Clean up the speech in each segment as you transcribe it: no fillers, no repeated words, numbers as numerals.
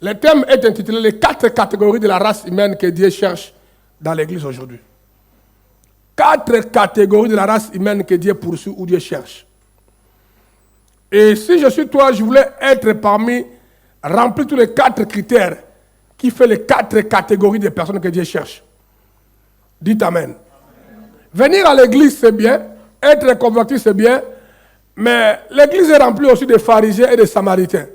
Le thème est intitulé « Les 4 catégories de la race humaine que Dieu cherche dans l'Église aujourd'hui ». 4 catégories de la race humaine que Dieu poursuit ou Dieu cherche. Et si je suis toi, je voulais être remplir tous les 4 critères qui fait les 4 catégories de personnes que Dieu cherche. Dites Amen. Venir à l'église, c'est bien. Être converti, c'est bien. Mais l'église est remplie aussi de pharisiens et de samaritains.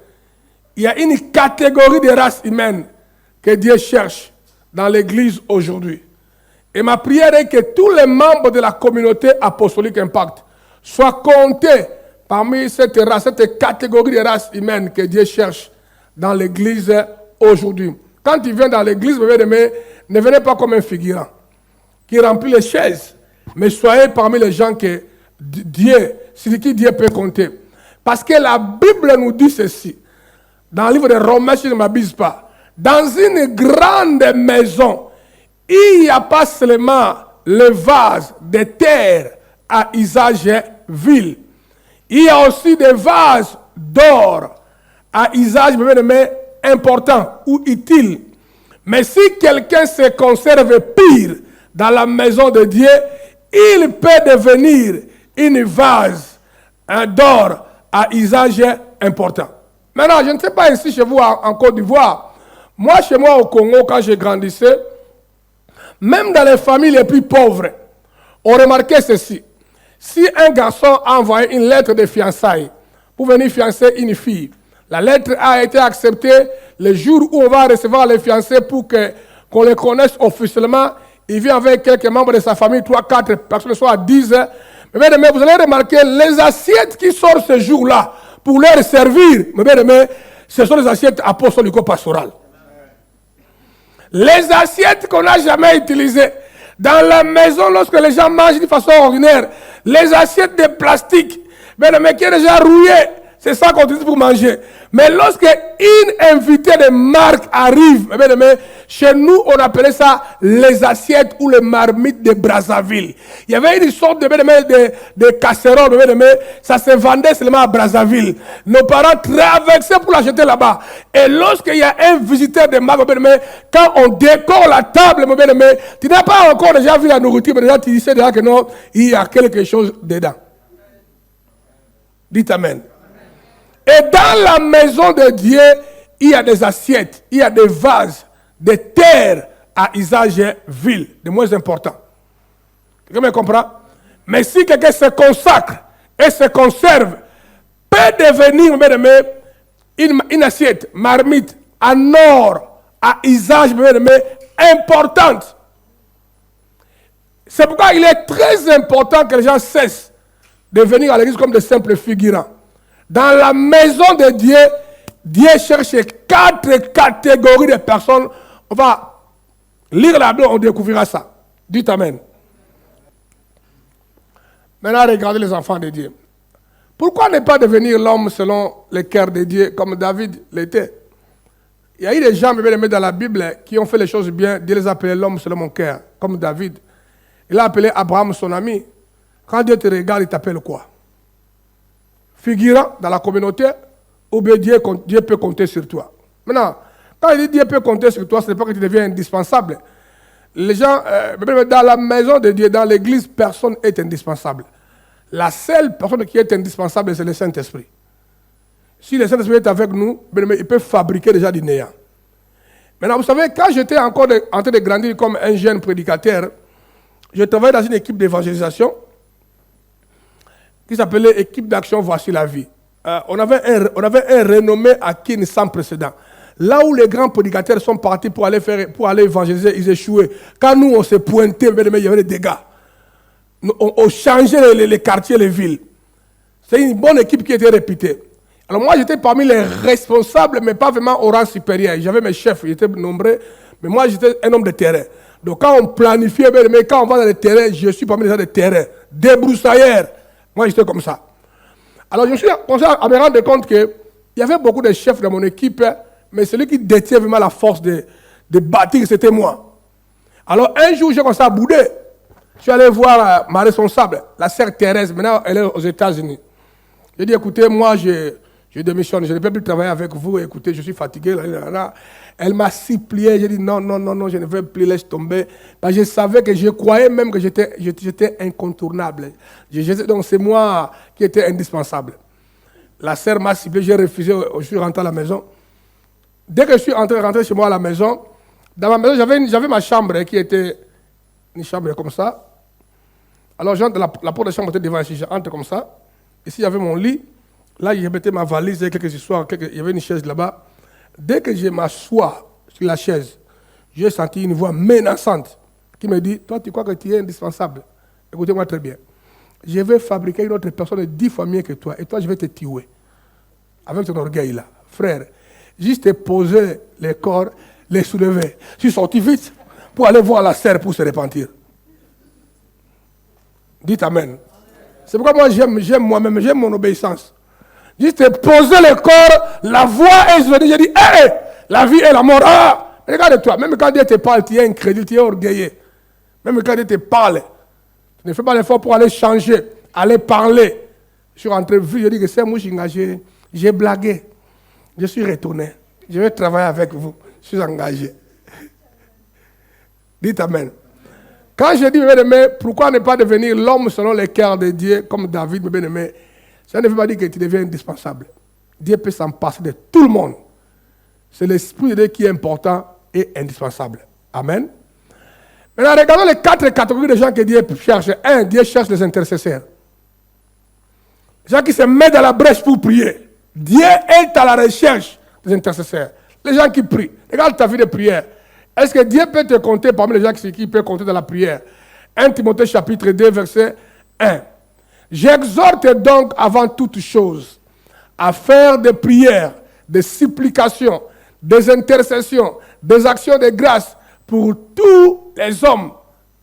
Il y a une catégorie de race humaine que Dieu cherche dans l'église aujourd'hui. Et ma prière est que tous les membres de la communauté apostolique Impact soient comptés parmi cette catégorie de race humaine que Dieu cherche dans l'église aujourd'hui. Quand il vient dans l'église, ne venez pas comme un figurant qui remplit les chaises, mais soyez parmi les gens que sur qui Dieu peut compter. Parce que la Bible nous dit ceci, dans le livre de Romains, si je ne m'abuse pas, dans une grande maison, il n'y a pas seulement le vase de terre à usage vil, il y a aussi des vases d'or à usage important ou utile. Mais si quelqu'un se conserve pire dans la maison de Dieu, il peut devenir une vase d'or à usage important. Maintenant, je ne sais pas ici chez vous en Côte d'Ivoire. Moi, chez moi au Congo, quand je grandissais, même dans les familles les plus pauvres, on remarquait ceci. Si un garçon a envoyé une lettre de fiançailles pour venir fiancer une fille, la lettre a été acceptée le jour où on va recevoir les fiancés pour qu'on les connaisse officiellement. Il vient avec quelques membres de sa famille, 3, 4 personnes, soit 10. Mais vous allez remarquer, les assiettes qui sortent ce jour-là pour leur servir, ce sont les assiettes apostolico-pastorales. Les assiettes qu'on n'a jamais utilisées. Dans la maison, lorsque les gens mangent de façon ordinaire, les assiettes de plastique, qui est déjà rouillé, c'est ça qu'on utilise pour manger. Mais lorsque une invitée de marque arrive, chez nous, on appelait ça les assiettes ou les marmites de Brazzaville. Il y avait une sorte de casserole, ça se vendait seulement à Brazzaville. Nos parents traversaient pour l'acheter là-bas. Et lorsqu'il y a un visiteur de marque, quand on décore la table, tu n'as pas encore déjà vu la nourriture, mais déjà tu sais déjà que non, il y a quelque chose dedans. Dites Amen. Et dans la maison de Dieu, il y a des assiettes, il y a des vases, des terres à usage vil, de moins important. Quelqu'un me comprend? Mais si quelqu'un se consacre et se conserve, peut devenir une assiette, marmite, en or, à usage importante. C'est pourquoi il est très important que les gens cessent de venir à l'église comme de simples figurants. Dans la maison de Dieu, Dieu cherche 4 catégories de personnes. On va lire la Bible, on découvrira ça. Dites Amen. Maintenant, regardez les enfants de Dieu. Pourquoi ne pas devenir l'homme selon le cœur de Dieu comme David l'était? Il y a eu des gens dans la Bible qui ont fait les choses bien. Dieu les a appelés l'homme selon mon cœur, comme David. Il a appelé Abraham son ami. Quand Dieu te regarde, il t'appelle quoi? Figurant dans la communauté, ou bien Dieu peut compter sur toi. Maintenant, quand il dit Dieu peut compter sur toi, ce n'est pas que tu deviens indispensable. Les gens, dans la maison de Dieu, dans l'église, personne n'est indispensable. La seule personne qui est indispensable, c'est le Saint-Esprit. Si le Saint-Esprit est avec nous, il peut fabriquer déjà du néant. Maintenant, vous savez, quand j'étais encore en train de grandir comme un jeune prédicateur, je travaillais dans une équipe d'évangélisation qui s'appelait Équipe d'action Voici la vie. On avait un renommé à Kin sans précédent. Là où les grands prédicateurs sont partis pour aller évangéliser, ils échouaient. Quand nous, on s'est pointé, il y avait des dégâts. On changeait les quartiers, les villes. C'est une bonne équipe qui était réputée. Alors moi, j'étais parmi les responsables, mais pas vraiment au rang supérieur. J'avais mes chefs, ils étaient nombreux, mais moi, j'étais un homme de terrain. Donc quand on planifiait, quand on va dans le terrain, je suis parmi les gens de terrain, débroussailleurs. Moi, j'étais comme ça. Alors, je me suis commencé à me rendre compte qu'il y avait beaucoup de chefs dans mon équipe, mais celui qui détient vraiment la force de bâtir, c'était moi. Alors, un jour, j'ai commencé à bouder. Je suis allé voir ma responsable, la sœur Thérèse. Maintenant, elle est aux États-Unis. J'ai dit, écoutez, moi, je Je démissionne, je ne peux plus travailler avec vous. Écoutez, je suis fatigué. Elle m'a supplié. J'ai dit non, je ne veux plus, laisse tomber. Parce que je savais que je croyais même que j'étais incontournable. Donc c'est moi qui étais indispensable. La sœur m'a supplié, j'ai refusé, je suis rentré à la maison. Dès que je suis rentré chez moi à la maison, dans ma maison, j'avais ma chambre qui était une chambre comme ça. Alors j'entre, la porte de la chambre était devant ici, j'entre comme ça. Ici, il y avait mon lit. Là, je mettais ma valise et quelques histoires. Il y avait une chaise là-bas. Dès que je m'assois sur la chaise, j'ai senti une voix menaçante qui me dit, toi, tu crois que tu es indispensable? Écoutez-moi très bien. Je vais fabriquer une autre personne 10 fois mieux que toi. Et toi, je vais te tuer. Avec ton orgueil là. Frère, juste te poser les corps, les soulever. Je suis sorti vite pour aller voir la sœur pour se repentir. Dites Amen. C'est pourquoi moi, j'aime moi-même, j'aime mon obéissance. Juste poser le corps, la voix, et je dis, hé, la vie et la mort. Ah, regarde-toi, même quand Dieu te parle, tu es incrédule, tu es orgueilleux. Même quand Dieu te parle, tu ne fais pas l'effort pour aller changer, aller parler. Je suis rentré, je dis que c'est moi, j'ai blagué. Je suis retourné. Je vais travailler avec vous. Je suis engagé. Dites Amen. Quand je dis, mes bien-aimés, pourquoi ne pas devenir l'homme selon les cœurs de Dieu, comme David, mes bien-aimés, ça ne veut pas dire que tu deviens indispensable. Dieu peut s'en passer de tout le monde. C'est l'Esprit de Dieu qui est important et indispensable. Amen. Maintenant, regardons les 4 catégories de gens que Dieu cherche. 1, Dieu cherche les intercesseurs. Les gens qui se mettent dans la brèche pour prier. Dieu est à la recherche des intercesseurs. Les gens qui prient. Regarde ta vie de prière. Est-ce que Dieu peut te compter parmi les gens qui peuvent compter dans la prière? 1 Timothée chapitre 2, verset 1. J'exhorte donc avant toute chose à faire des prières, des supplications, des intercessions, des actions de grâce pour tous les hommes.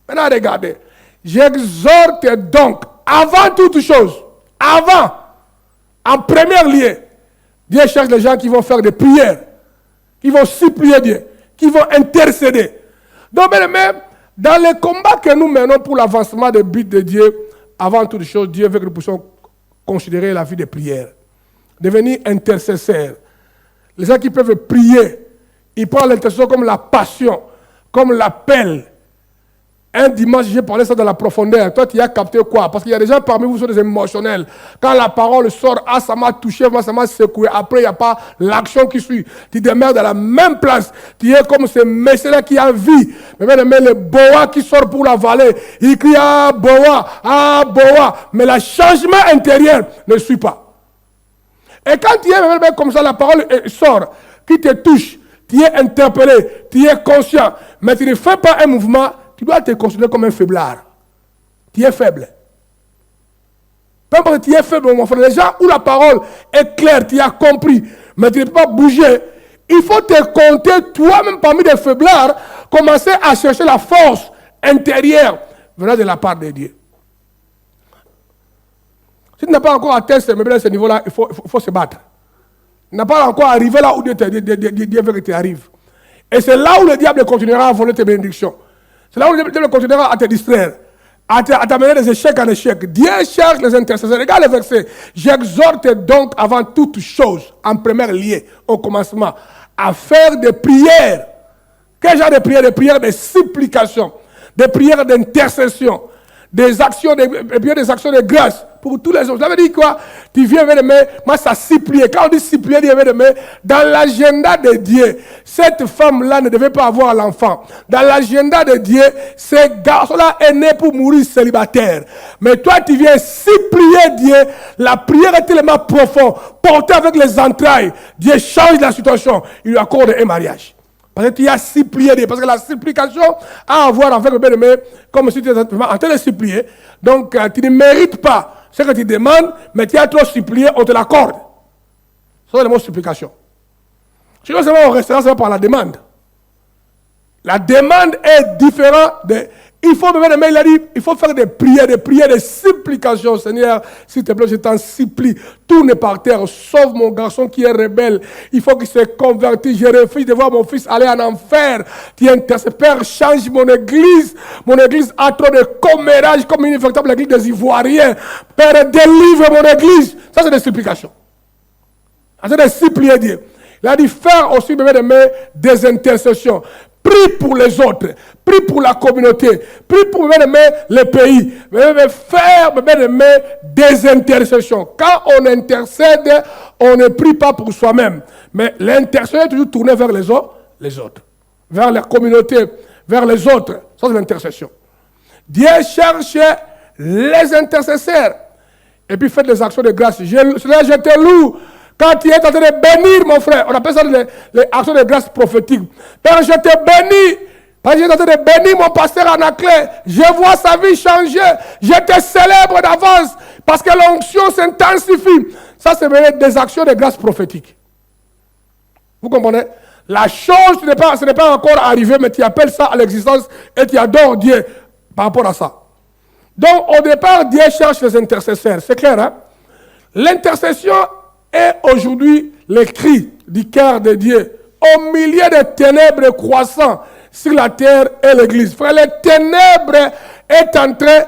Maintenant, regardez. J'exhorte donc avant toute chose, en premier lieu, Dieu cherche les gens qui vont faire des prières, qui vont supplier Dieu, qui vont intercéder. Donc, même dans les combats que nous menons pour l'avancement des buts de Dieu, avant toute chose, Dieu veut que nous puissions considérer la vie de prière. Devenir intercesseur. Les gens qui peuvent prier, ils prennent l'intercession comme la passion, comme l'appel. Un dimanche, j'ai parlé ça dans la profondeur. Toi, tu as capté quoi? Parce qu'il y a des gens parmi vous qui sont des émotionnels. Quand la parole sort, ah, ça m'a touché, moi, ça m'a secoué. Après, il n'y a pas l'action qui suit. Tu demeures dans la même place. Tu es comme ce messieurs-là qui a vie. Mais le boa qui sort pour la vallée, il crie, ah, boa. Mais le changement intérieur ne suit pas. Et quand tu es comme ça, la parole sort, qui te touche, tu es interpellé, tu es conscient, mais tu ne fais pas un mouvement. Tu dois te considérer comme un faiblard. Tu es faible. Peu importe, tu es faible, mon frère. Les gens où la parole est claire, tu as compris, mais tu ne peux pas bouger. Il faut te compter toi-même parmi des faiblards, commencer à chercher la force intérieure venant de la part de Dieu. Si tu n'as pas encore atteint ce niveau-là, il faut se battre. Tu n'as pas encore arrivé là où Dieu veut que tu arrives. Et c'est là où le diable continuera à voler tes bénédictions. C'est là où le diable continuera à te distraire, à t'amener des échecs en échecs. Dieu cherche les intercesseurs. Regarde le verset. J'exhorte donc avant toute chose, en premier lieu, au commencement, à faire des prières. Quel genre de prières? Des prières de supplication, des prières d'intercession, des actions de grâce pour tous les hommes. Ça veut dire quoi? Tu viens vers moi ça supplier. Quand on dit supplier, dans l'agenda de Dieu, cette femme-là ne devait pas avoir l'enfant. Dans l'agenda de Dieu, ce garçon-là est né pour mourir célibataire. Mais toi, tu viens supplier Dieu. La prière est tellement profonde, portée avec les entrailles. Dieu change la situation. Il lui accorde un mariage. Parce que tu as supplié Dieu. Parce que la supplication a à voir avec le bien-aimé, comme si tu étais en train de supplier. Donc, tu ne mérites pas ce que tu demandes, mais tu as trop supplié, on te l'accorde. C'est le mot supplication. Si on va au restaurant, c'est par la demande. La demande est différente de... Il faut, il a dit, il faut faire des prières, des supplications. Seigneur, s'il te plaît, je t'en supplie. Tout n'est par terre. Sauve mon garçon qui est rebelle. Il faut qu'il se convertisse. Je refuse de voir mon fils aller en enfer. Tu intercèdes. Père, change mon église. Mon église a trop de commérages comme une véritable église des Ivoiriens. Père, délivre mon église. Ça, c'est des supplications. En train de supplier Dieu. Il a dit faire aussi, bébé de main, des intercessions. Prie pour les autres. Prie pour la communauté. Prie pour, bébé de main, les pays. Faire, bébé de main, des intercessions. Quand on intercède, on ne prie pas pour soi-même. Mais l'intercession est toujours tournée vers les autres. Vers la communauté, vers les autres. Ça, c'est l'intercession. Dieu cherche les intercesseurs. Et puis faites des actions de grâce. Je te loue. Quand tu es en train de bénir, mon frère, on appelle ça les actions de grâce prophétiques. Père, je te bénis. Parce que je suis en train de bénir mon pasteur Anaclé. Je vois sa vie changer. Je te célèbre d'avance. Parce que l'onction s'intensifie. Ça, c'est des actions de grâce prophétiques. Vous comprenez? La chose, ce n'est pas encore arrivé, mais tu appelles ça à l'existence et tu adores Dieu par rapport à ça. Donc, au départ, Dieu cherche les intercesseurs. C'est clair, hein? L'intercession est aujourd'hui le cri du cœur de Dieu au milieu des ténèbres croissant sur la terre et l'église. Frère, les ténèbres est en train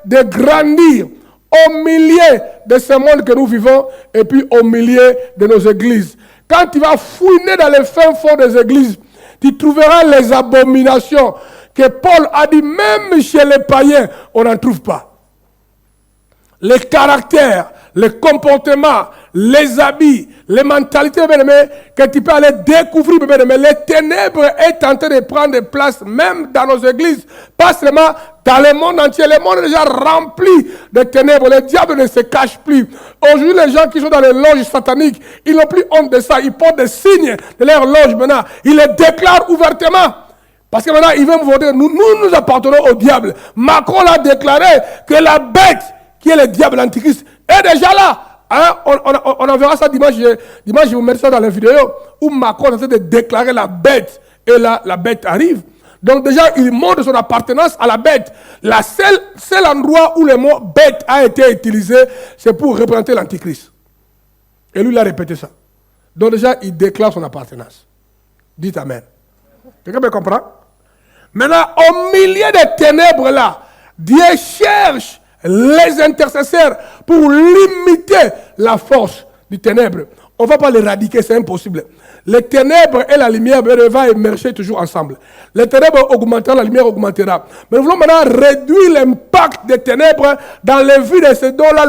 de grandir au milieu de ce monde que nous vivons et puis au milieu de nos églises. Quand tu vas fouiner dans les fins fonds des églises, tu trouveras les abominations que Paul a dit, même chez les païens, on n'en trouve pas. Les caractères, les comportements, les habits, les mentalités, que tu peux aller découvrir, les ténèbres est en train de prendre place même dans nos églises, pas seulement dans le monde entier. Le monde est déjà rempli de ténèbres, le diable ne se cache plus. Aujourd'hui, les gens qui sont dans les loges sataniques, ils n'ont plus honte de ça, ils portent des signes de leur loge maintenant, ils les déclarent ouvertement. Parce que maintenant, ils veulent voter, nous appartenons au diable. Macron a déclaré que la bête, qui est le diable, l'antichrist, est déjà là. Hein? On en verra ça dimanche. Dimanche, je vous mettrai ça dans la vidéo où Macron est en train de déclarer la bête. Et là, la bête arrive. Donc déjà, il montre son appartenance à la bête. La seul endroit où le mot bête a été utilisé, c'est pour représenter l'antichrist. Et lui, il a répété ça. Donc déjà, il déclare son appartenance. Dites Amen. Quelqu'un me comprend? Maintenant, au milieu des ténèbres là, Dieu cherche les intercesseurs pour limiter la force du ténèbre. On ne va pas l'éradiquer, c'est impossible. Les ténèbres et la lumière vont émerger toujours ensemble. Les ténèbres augmenteront, la lumière augmentera. Mais nous voulons maintenant réduire l'impact des ténèbres dans les vies de ces dons-là,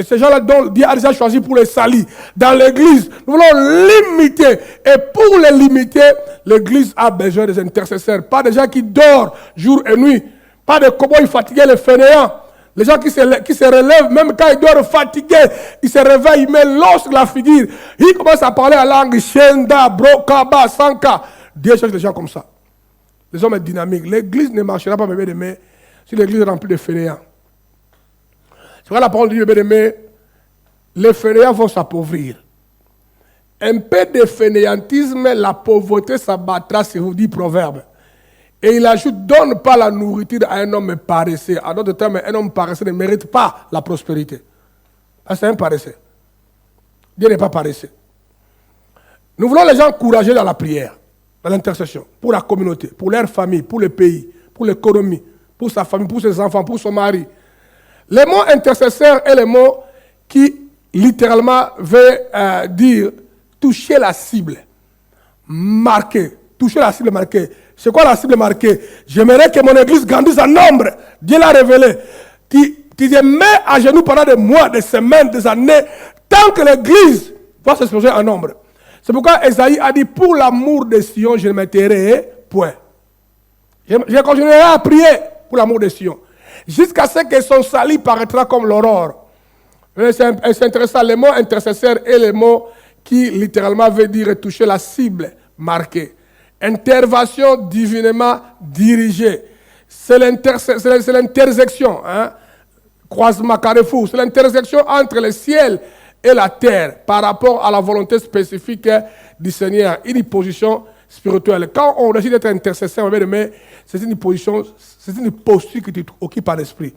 ces gens-là dont Dieu a déjà choisi pour les salir. Dans l'église, nous voulons limiter. Et pour les limiter, l'église a besoin des intercesseurs. Pas des gens qui dorment jour et nuit. Pas de comment ils fatiguent les fainéants. Les gens qui se relèvent, même quand ils doivent fatiguer, ils se réveillent, ils mettent l'os sur la figure. Ils commencent à parler en langue Shenda, Brokaba, Sanka. Dieu cherche des gens comme ça. Les hommes sont dynamiques. L'église ne marchera pas, bébé de main, si l'église est remplie de fainéants. C'est vrai la parole de Dieu, bébé de main, les fainéants vont s'appauvrir. Un peu de fainéantisme, la pauvreté s'abattra, si vous dites proverbe. Et il ajoute, donne pas la nourriture à un homme paresseux. En d'autres termes, un homme paresseux ne mérite pas la prospérité. C'est un paresseux. Dieu n'est pas paresseux. Nous voulons les gens encourager dans la prière, dans l'intercession, pour la communauté, pour leur famille, pour le pays, pour l'économie, pour sa famille, pour ses enfants, pour son mari. Le mot intercesseur est le mot qui, littéralement, veut dire toucher la cible, marquer, toucher la cible marquée. C'est quoi la cible marquée? J'aimerais que mon église grandisse en nombre. Dieu l'a révélé. Tu te mets à genoux pendant des mois, des semaines, des années, tant que l'église va s'exploser en nombre. C'est pourquoi Esaïe a dit, pour l'amour de Sion, je ne me tairai point. Je continuerai à prier pour l'amour de Sion. Jusqu'à ce que son salut paraîtra comme l'aurore. C'est intéressant, le mot intercesseur est le mot qui littéralement veut dire toucher la cible marquée. Intervention divinement dirigée. C'est l'intersection, hein? Croisement, carrefour. C'est l'intersection entre le ciel et la terre par rapport à la volonté spécifique du Seigneur. Une position spirituelle. Quand on décide d'être intercesseur, c'est une position, c'est une posture que tu occupes par l'esprit.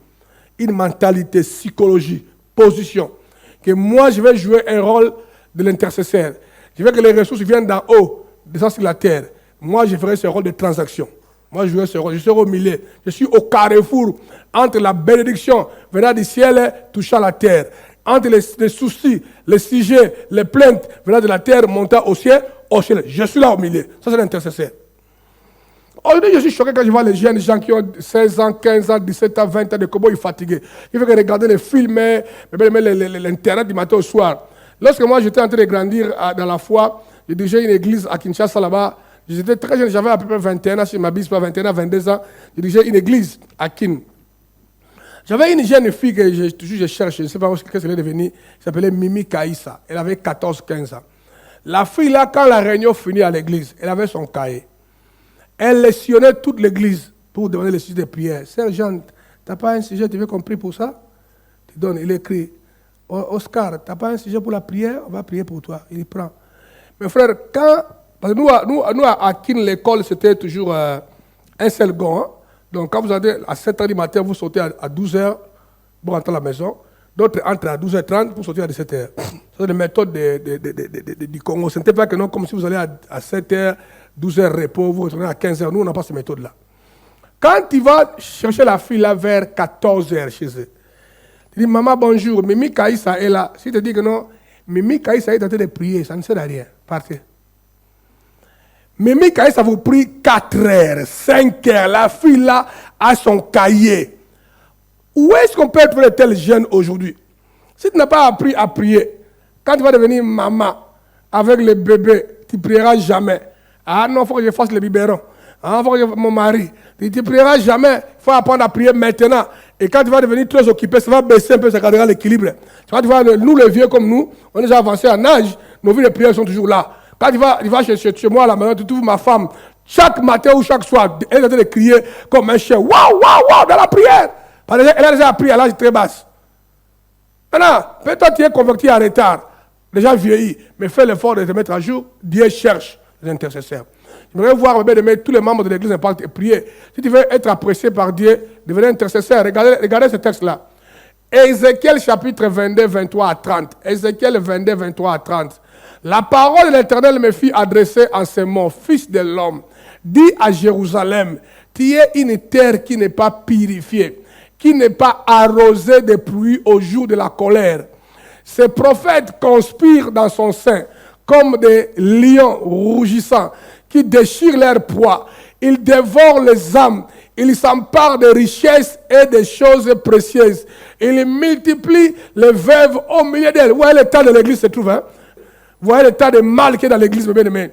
Une mentalité, psychologie, position. Que moi, je vais jouer un rôle de l'intercesseur. Je veux que les ressources viennent d'en haut, descendent sur la terre. Moi, je ferai ce rôle de transaction. Moi, je jouerai ce rôle. Je serai au milieu. Je suis au carrefour entre la bénédiction venant du ciel touchant la terre. entre les soucis, les sujets, les plaintes venant de la terre montant au ciel, je suis là au milieu. Ça, c'est l'intercesseur. Aujourd'hui, je suis choqué quand je vois les jeunes gens qui ont 16 ans, 15 ans, 17 ans, 20 ans, de comment ils sont fatigués. Ils veulent regarder les films, l'internet du matin au soir. Lorsque moi, j'étais en train de grandir dans la foi, je dirigeais une église à Kinshasa là-bas. J'étais très jeune, j'avais à peu près 21 ans, si je ne m'abuse pas, 21 ans, 22 ans. Je dirigeais une église à Kin. J'avais une jeune fille que je cherche, je ne sais pas ce qu'elle est devenue, elle s'appelait Mimi Kaïssa. Elle avait 14-15 ans. La fille là, quand la réunion finit à l'église, elle avait son cahier. Elle lessionnait toute l'église pour demander le sujet de prière. Sergent, tu n'as pas un sujet, tu veux qu'on prie pour ça? Tu donnes, il écrit. Oscar, tu n'as pas un sujet pour la prière? On va prier pour toi. Il prend. Mes frères, parce que nous à Kin, l'école, c'était toujours un seul gong. Hein? Donc, quand vous allez à 7h du matin, vous sautez à 12h pour rentrer à la maison. D'autres entrent à 12h30 pour sortir à 17h. C'est les méthodes du Congo. Ce n'était pas que non, comme si vous allez à 7h, 12h repos, vous retournez à 15h. Nous, on n'a pas ces méthodes-là. Quand tu vas chercher la fille là vers 14h chez eux, tu dis, maman, bonjour, Mimi Kaïssa est là. Si tu dis que non, Mimi Kaïssa est en train de prier, ça ne sert à rien. Partez. Mimi Kaïssa vous prie 4h, 5h. La fille là a son cahier. Où est-ce qu'on peut être tel jeune aujourd'hui? Si tu n'as pas appris à prier, quand tu vas devenir maman avec le bébé, tu ne prieras jamais. Ah non, il faut que je fasse le biberon. Ah, il faut que je fasse mon mari. Tu ne prieras jamais. Il faut apprendre à prier maintenant. Et quand tu vas devenir très occupé, ça va baisser un peu, ça gardera l'équilibre. Tu vois, nous les vieux comme nous, on est déjà avancés en âge, nos vies de prière sont toujours là. Quand tu vas chez moi à la maison, tu trouves ma femme, chaque matin ou chaque soir, elle est en train de crier comme un chien. Waouh, waouh, waouh, dans la prière. Parce qu'elle a déjà appris à l'âge très basse. Maintenant, peut-être tu es converti en retard, déjà vieilli, mais fais l'effort de te mettre à jour. Dieu cherche les intercesseurs. J'aimerais voir tous les membres de l'église et prier. Si tu veux être apprécié par Dieu, devenir intercesseur, regardez ce texte-là. Ézéchiel chapitre 22, 23 à 30. Ézéchiel 22, 23 à 30. La parole de l'Éternel me fit adresser en ces mots, fils de l'homme, dis à Jérusalem, tu es une terre qui n'est pas purifiée, qui n'est pas arrosée de pluie au jour de la colère. Ces prophètes conspirent dans son sein comme des lions rougissants qui déchirent leur proie. Ils dévorent les âmes. Ils s'emparent des richesses et des choses précieuses. Ils multiplient les veuves au milieu d'elles. Vous voyez l'état de l'église se trouve, hein? Vous voyez l'état de mal qui est dans l'église, mes bien-aimés.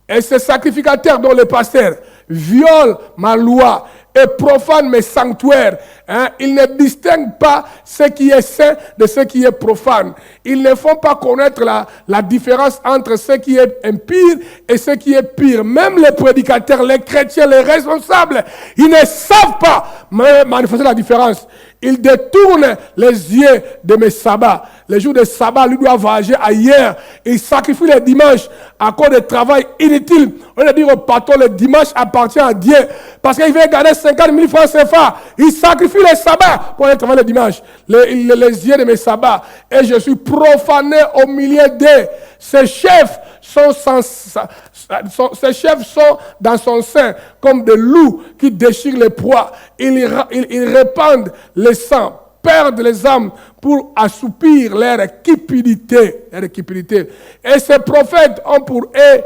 Et ces sacrificateurs dont les pasteurs violent ma loi et profanent mes sanctuaires, hein, ils ne distinguent pas ce qui est saint de ce qui est profane. Ils ne font pas connaître la différence entre ce qui est impur et ce qui est pire. Même les prédicateurs, les chrétiens, les responsables, ils ne savent pas manifester la différence. Ils détournent les yeux de mes sabbats. Les jours de sabbat, lui doit voyager ailleurs. Ils sacrifient les dimanches à cause de travail inutile. On va dire au patron, le dimanche appartient à Dieu. Parce qu'il veut gagner 50 000 francs CFA. Ils sacrifient les sabbats pour aller travailler le dimanche. Les yeux de mes sabbats. Et je suis profané au milieu d'eux. Ces chefs sont dans son sein comme des loups qui déchirent les proies. Ils répandent le sang, perdent les âmes pour assoupir leur cupidité. Et ces prophètes ont pour eux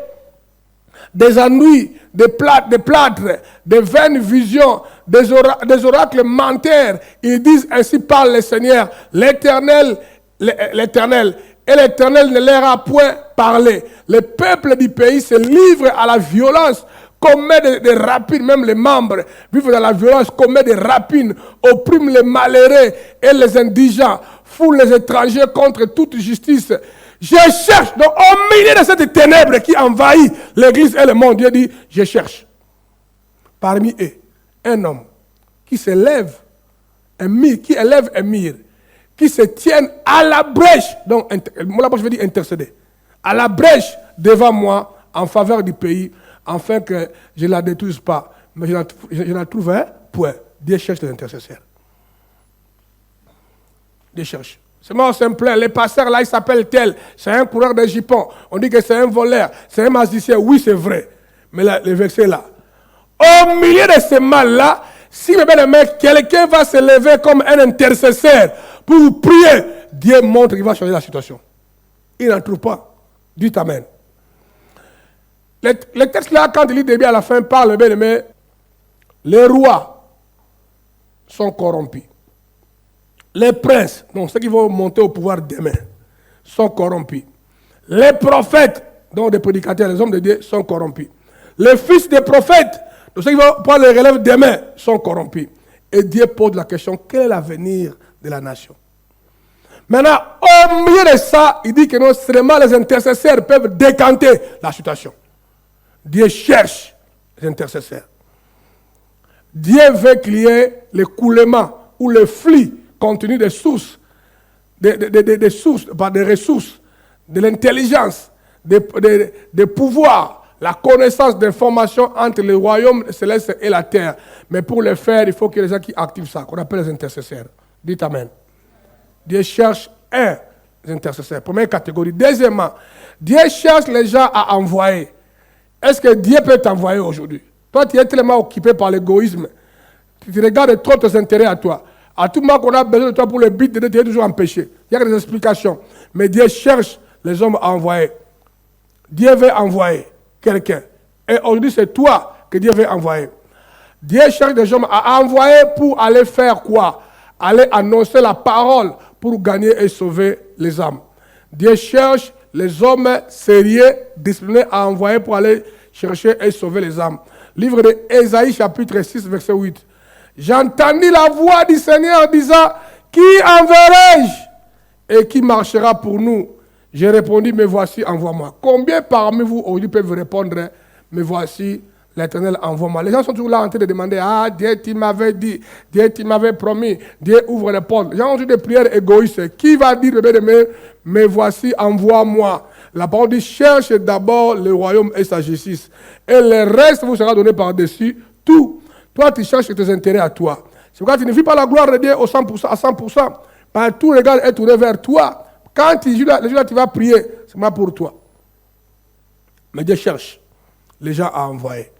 des ennuis, des plâtres, des vaines visions, des oracles menteurs. Ils disent ainsi parle le Seigneur, l'Éternel. Et l'Éternel ne leur a point parlé. Le peuple du pays se livre à la violence, commet des rapines, même les membres vivent dans la violence, commet des rapines, opprime les malheureux et les indigents, foule les étrangers contre toute justice. Je cherche, donc au milieu de cette ténèbre qui envahit l'église et le monde, Dieu dit, je cherche parmi eux un homme qui s'élève, qui élève un mire, qui se tiennent à la brèche, donc la brèche veut dire intercéder, à la brèche devant moi en faveur du pays, afin que je ne la détruise pas. Mais je n'en trouve un point. Dieu cherche les intercesseurs. Dieu cherche. C'est moi, on se plaint. Les pasteurs là, ils s'appellent tel. C'est un coureur de jupons. On dit que c'est un voleur. C'est un magicien. Oui, c'est vrai. Mais là, le verset là. Au milieu de ce mal-là, si quelqu'un va se lever comme un intercesseur pour prier, Dieu montre qu'il va changer la situation. Il n'en trouve pas. Dites Amen. Le texte là, quand il lit début à la fin, parle, bien aimé, les rois sont corrompus. Les princes, donc ceux qui vont monter au pouvoir demain, sont corrompus. Les prophètes, donc des prédicateurs, les hommes de Dieu, sont corrompus. Les fils des prophètes, donc ceux qui vont prendre les relèves demain, sont corrompus. Et Dieu pose la question, quel est l'avenir de la nation? Maintenant, au milieu de ça, il dit que non seulement les intercesseurs peuvent décanter la situation. Dieu cherche les intercesseurs. Dieu veut qu'il y ait l'écoulement ou le flux contenu des sources, des sources, des ressources, de l'intelligence, des pouvoirs, la connaissance d'informations entre le royaume céleste et la terre. Mais pour le faire, il faut qu'il y ait des gens qui activent ça, qu'on appelle les intercesseurs. Dites Amen. Dieu cherche les intercesseurs. Première catégorie. Deuxièmement, Dieu cherche les gens à envoyer. Est-ce que Dieu peut t'envoyer aujourd'hui? Toi, tu es tellement occupé par l'égoïsme. Tu regardes trop tes intérêts à toi. À tout moment qu'on a besoin de toi pour le but de Dieu, tu es toujours empêché. Il y a des explications. Mais Dieu cherche les hommes à envoyer. Dieu veut envoyer quelqu'un. Et aujourd'hui, c'est toi que Dieu veut envoyer. Dieu cherche des hommes à envoyer pour aller faire quoi? Aller annoncer la parole pour gagner et sauver les âmes. Dieu cherche les hommes sérieux, disciplinés à envoyer pour aller chercher et sauver les âmes. Livre de Ésaïe, chapitre 6, verset 8. J'entendis la voix du Seigneur disant, qui enverrai-je et qui marchera pour nous? J'ai répondu, me voici, envoie-moi. Combien parmi vous aujourd'hui peuvent répondre, me voici, l'Éternel, envoie-moi? Les gens sont toujours là en train de demander, ah, Dieu, tu m'avais dit, Dieu, tu m'avais promis, Dieu ouvre les portes. Les gens ont des prières égoïstes. Qui va dire, me voici, envoie-moi? La parole dit, cherche d'abord le royaume et sa justice. Et le reste vous sera donné par-dessus tout. Toi, tu cherches tes intérêts à toi. C'est pourquoi tu ne vis pas la gloire de Dieu au 100%, à 100%. Parce que tout regard est tourné vers toi. Quand le jour là, tu vas prier, c'est pas pour toi. Mais Dieu cherche les gens à envoyer.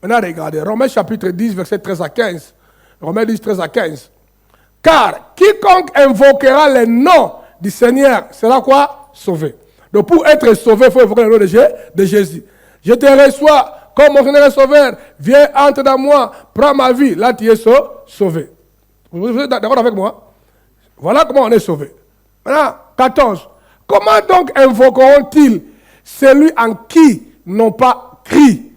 Maintenant, regardez, Romains chapitre 10, verset 13 à 15. Romains 10, 13 à 15. Car quiconque invoquera le nom du Seigneur sera quoi? Sauvé. Donc pour être sauvé, il faut invoquer le nom de Jésus. Je te reçois comme mon Seigneur et Sauveur. Viens, entre dans moi, prends ma vie. Là, tu es sauvé. Vous êtes d'accord avec moi? Voilà comment on est sauvé. Maintenant, 14. Comment donc invoqueront-ils celui en qui n'ont pas crié?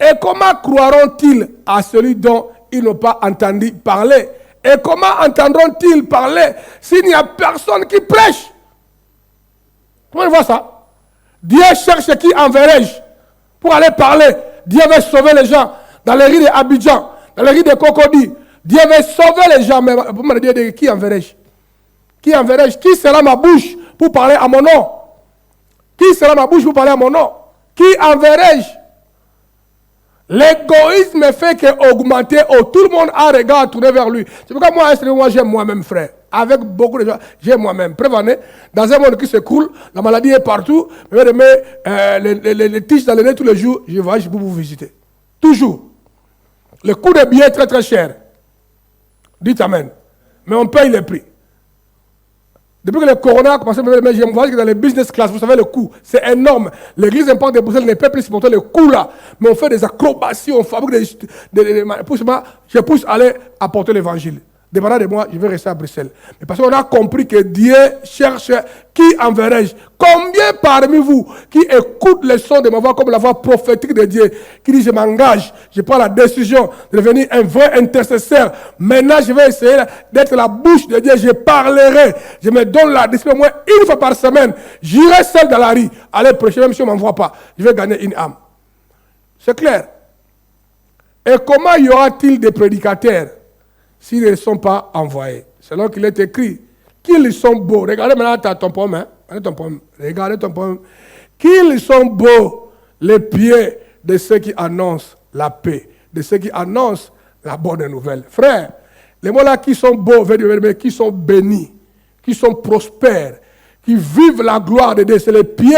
Et comment croiront-ils à celui dont ils n'ont pas entendu parler? Et comment entendront-ils parler s'il n'y a personne qui prêche? Comment on voit ça? Dieu cherche qui enverrai-je pour aller parler. Dieu veut sauver les gens dans les rues d'Abidjan, dans les rues de Cocody. Dieu veut sauver les gens. Mais vous me dites, qui enverrai-je? Qui enverrai-je? Qui sera ma bouche pour parler à mon nom? Qui sera ma bouche pour parler à mon nom? Qui enverrai-je? L'égoïsme fait qu'augmenter, tout le monde a un regard tourné vers lui. C'est pourquoi moi j'aime moi-même, frère. Avec beaucoup de gens, j'aime moi-même. Prévenez, dans un monde qui s'écroule, la maladie est partout, les tiges dans le nez tous les jours, je voyage pour vous visiter. Toujours. Le coût des billets est très très cher. Dites Amen. Mais on paye les prix. Depuis que le corona a commencé, je me vois que dans les business class, vous savez le coût, c'est énorme. L'église importe de Bruxelles ne peut plus supporter le coût là. Mais on fait des acrobaties, on fabrique je pousse à aller apporter l'évangile. Dépendant de moi, je vais rester à Bruxelles. Mais parce qu'on a compris que Dieu cherche qui enverrai-je. Combien parmi vous qui écoutent le son de ma voix comme la voix prophétique de Dieu, qui dit je m'engage, je prends la décision de devenir un vrai intercesseur. Maintenant, je vais essayer d'être la bouche de Dieu. Je parlerai. Je me donne la discipline. Moi, une fois par semaine, j'irai seul dans la rue, aller prêcher, même si on ne m'envoie pas. Je vais gagner une âme. C'est clair. Et comment y aura-t-il des prédicateurs s'ils ne sont pas envoyés? Selon qu'il est écrit, qu'ils sont beaux. Regardez maintenant ton poème. Regardez ton poème. Qu'ils sont beaux les pieds de ceux qui annoncent la paix, de ceux qui annoncent la bonne nouvelle. Frère, les mots là qui sont beaux, qui sont bénis, qui sont prospères, qui vivent la gloire de Dieu, c'est les pieds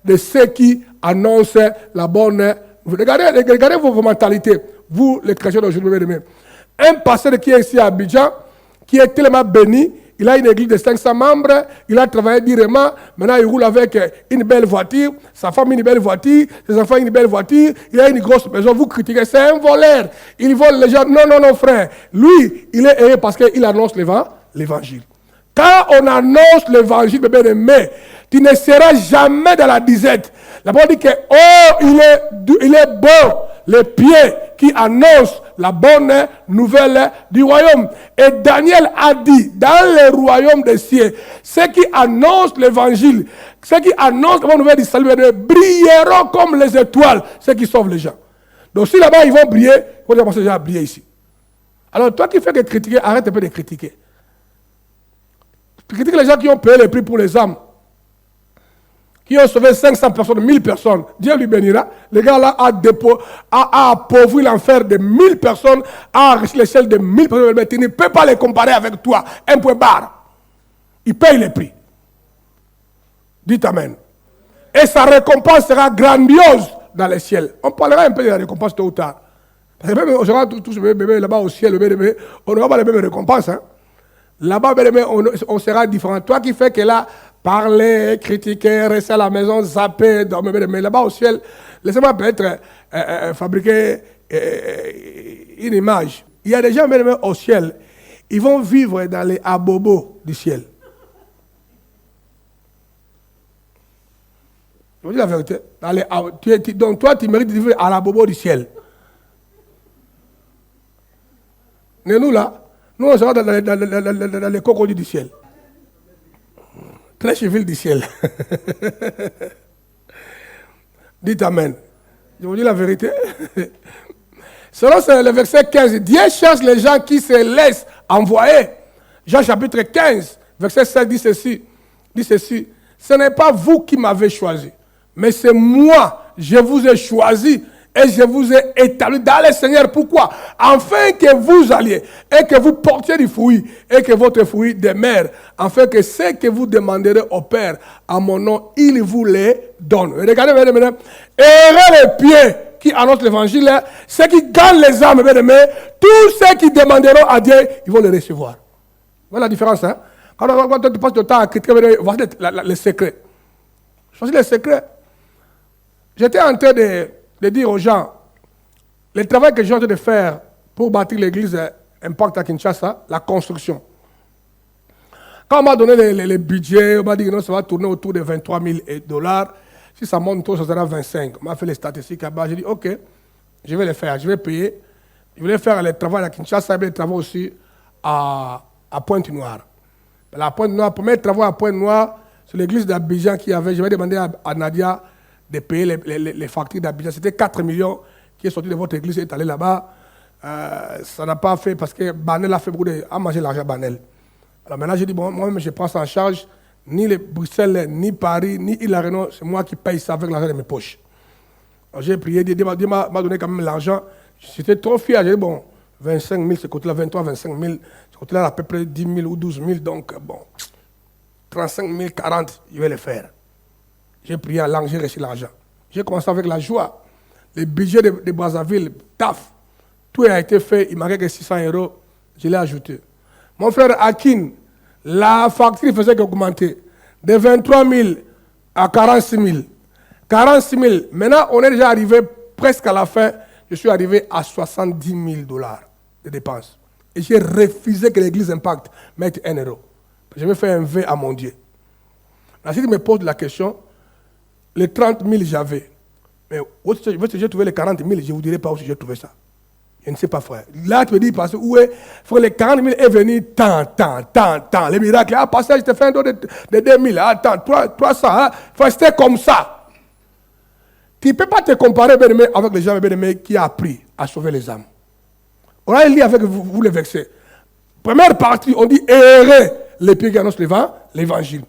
de ceux qui annoncent la bonne nouvelle. Regardez vos mentalités, vous les chrétiens d'aujourd'hui. Un pasteur qui est ici à Abidjan, qui est tellement béni, il a une église de 500 membres, il a travaillé durement, maintenant il roule avec une belle voiture, sa femme une belle voiture, ses enfants une belle voiture, il a une grosse maison, vous critiquez, c'est un voleur, il vole les gens. Non, non, non, frère. Lui, il est heureux parce qu'il annonce l'évangile. Quand on annonce l'évangile, bien aimé, tu ne seras jamais dans la disette. La parole dit que, oh, il est beau, le pied qui annonce la bonne nouvelle du royaume. Et Daniel a dit, dans le royaume des cieux, ceux qui annoncent l'évangile, ceux qui annoncent la bonne nouvelle du salut, brilleront comme les étoiles, ceux qui sauvent les gens. Donc si là-bas ils vont briller, il faut commencer déjà à briller ici. Alors toi qui fais que critiquer, arrête un peu de critiquer. Critique les gens qui ont payé le prix pour les âmes, qui ont sauvé 500 personnes, 1000 personnes. Dieu lui bénira. Le gars là a appauvri l'enfer de 1000 personnes, a enrichi l'échelle de 1000 personnes. Mais tu ne peux pas les comparer avec toi. Un point barre. Il paye le prix. Dites Amen. Et sa récompense sera grandiose dans les ciels. On parlera un peu de la récompense tôt ou tard. Parce que même on sera tous bébés là-bas au ciel, bébé, on n'aura pas les mêmes récompenses. Hein? Là-bas, on sera différent. Toi qui fais que là, parler, critiquer, rester à la maison, zapper, dormir, mais là-bas au ciel, laissez-moi peut-être fabriquer une image. Il y a des gens au ciel, ils vont vivre dans les abobos du ciel. Je vous dis la vérité. Donc toi, tu mérites de vivre à l'abobo du ciel. Mais nous là, nous on sera dans les crocodiles du ciel. Très civil du ciel. Dites Amen. Je vous dis la vérité. Selon le verset 15, Dieu cherche les gens qui se laissent envoyer. Jean chapitre 15, verset 7 dit ceci. Ce n'est pas vous qui m'avez choisi, mais c'est moi. Je vous ai choisi. Et je vous ai établi dans le Seigneur. Pourquoi? Afin que vous alliez et que vous portiez du fruit et que votre fruit demeure. Afin que ce que vous demanderez au Père en mon nom, il vous les donne. Regardez, mesdames, errez les pieds qui annoncent l'évangile, ceux qui gagnent les âmes, mesdames, tous ceux qui demanderont à Dieu, ils vont les recevoir. Voilà la différence. Hein? Quand tu passes le temps à critiquer, voici le secret. Voici le secret. J'étais en train de dire aux gens, le travail que j'ai en train de faire pour bâtir l'église Impact à Kinshasa, la construction. Quand on m'a donné les budgets, on m'a dit que non, ça va tourner autour de 23 000 $. Si ça monte trop, ça sera 25. On m'a fait les statistiques là-bas. J'ai dit, ok, je vais les faire, je vais payer. Je voulais faire les travaux à Kinshasa et les travaux aussi à Pointe-Noire. La Pointe-Noire, premier travaux à Pointe-Noire, c'est l'église d'Abidjan qui avait, je vais demander à Nadia de payer les factures d'Abidjan. C'était 4 millions qui est sorti de votre église et est allé là-bas. Ça n'a pas fait parce que Banel a fait beaucoup a mangé l'argent Banel. Alors maintenant, j'ai dit, bon, moi-même, je prends ça en charge. Ni les Bruxelles, ni Paris, ni Île-à-Réunion, c'est moi qui paye ça avec l'argent de mes poches. Alors j'ai prié, Dieu m'a donné quand même l'argent. J'étais trop fier. J'ai dit, bon, 25 000, ce côté-là, 23, 25 000. Ce côté-là, à peu près 10 000 ou 12 000. Donc, bon, 35 000, 40, je vais le faire. J'ai prié à l'ange, j'ai reçu l'argent. J'ai commencé avec la joie. Le budget de Brazzaville, taf, tout a été fait. Il manquait que 600 €. Je l'ai ajouté. Mon frère Akin, la facture faisait qu'augmenter. De 23 000 à 46 000. 46 000. Maintenant, on est déjà arrivé presque à la fin. Je suis arrivé à 70 000 $ de dépenses. Et j'ai refusé que l'église Impact mette 1 €. Je vais faire un vœu à mon Dieu. Là, si tu me poses la question, les 30 000 j'avais. Mais où j'ai trouvé les 40 000, je ne vous dirai pas où j'ai trouvé ça. Je ne sais pas, frère. Là, tu me dis, parce que où est, frère, les 40 000 est venu tant. Les miracles. Ah, pasteur, je te fais un don de 2 000. Attends, 300. Hein? Frère, c'était comme ça. Tu ne peux pas te comparer, bien aimé, avec les gens, bien aimés, qui ont appris à sauver les âmes. On a lu avec vous les versets. Première partie, on dit, errez les pieds qui annoncent l'évangile.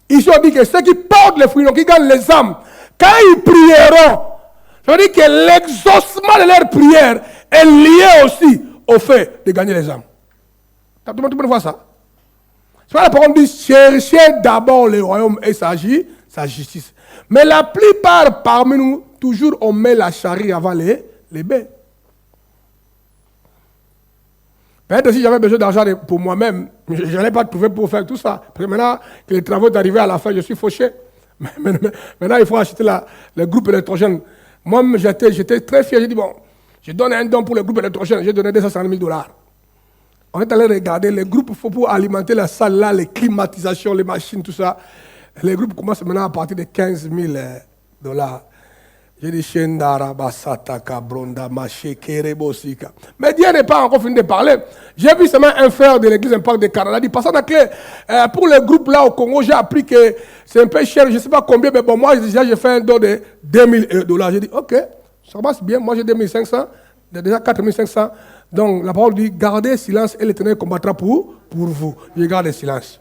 Ici, on dit que ceux qui portent les fruits, donc qui gagnent les âmes, quand ils prieront, ça veut dire que l'exaucement de leur prière est lié aussi au fait de gagner les âmes. Tout le monde voit ça? C'est pas la parole dit cherchez d'abord le royaume et sa justice. Mais la plupart parmi nous, toujours on met la charrue avant les bœufs. Peut-être si j'avais besoin d'argent pour moi-même, je n'allais pas trouver pour faire tout ça. Parce que maintenant que les travaux sont arrivés à la fin, je suis fauché. Maintenant, il faut acheter le groupe électrogène. Moi, j'étais très fier. J'ai dit, bon, je donne un don pour le groupe électrogène. J'ai donné 250 000 $. On est allé regarder les groupes pour alimenter la salle là, les climatisations, les machines, tout ça. Les groupes commencent maintenant à partir de 15 000 $. J'ai dit, Shendara, Basataka, Bronda, Maché, Kerebosika. Mais Dieu n'est pas encore fini de parler. J'ai vu seulement un frère de l'église Impact de Canada. Il dit, Pasteur Naclé, pour le groupe là au Congo, j'ai appris que c'est un peu cher, je ne sais pas combien, mais bon, moi, déjà, j'ai fait un don de 2 000 $. J'ai dit, ok, ça passe bien. Moi, j'ai 2 500, déjà 4 500. Donc, la parole dit, gardez silence et l'Éternel combattra pour vous. Je garde le silence.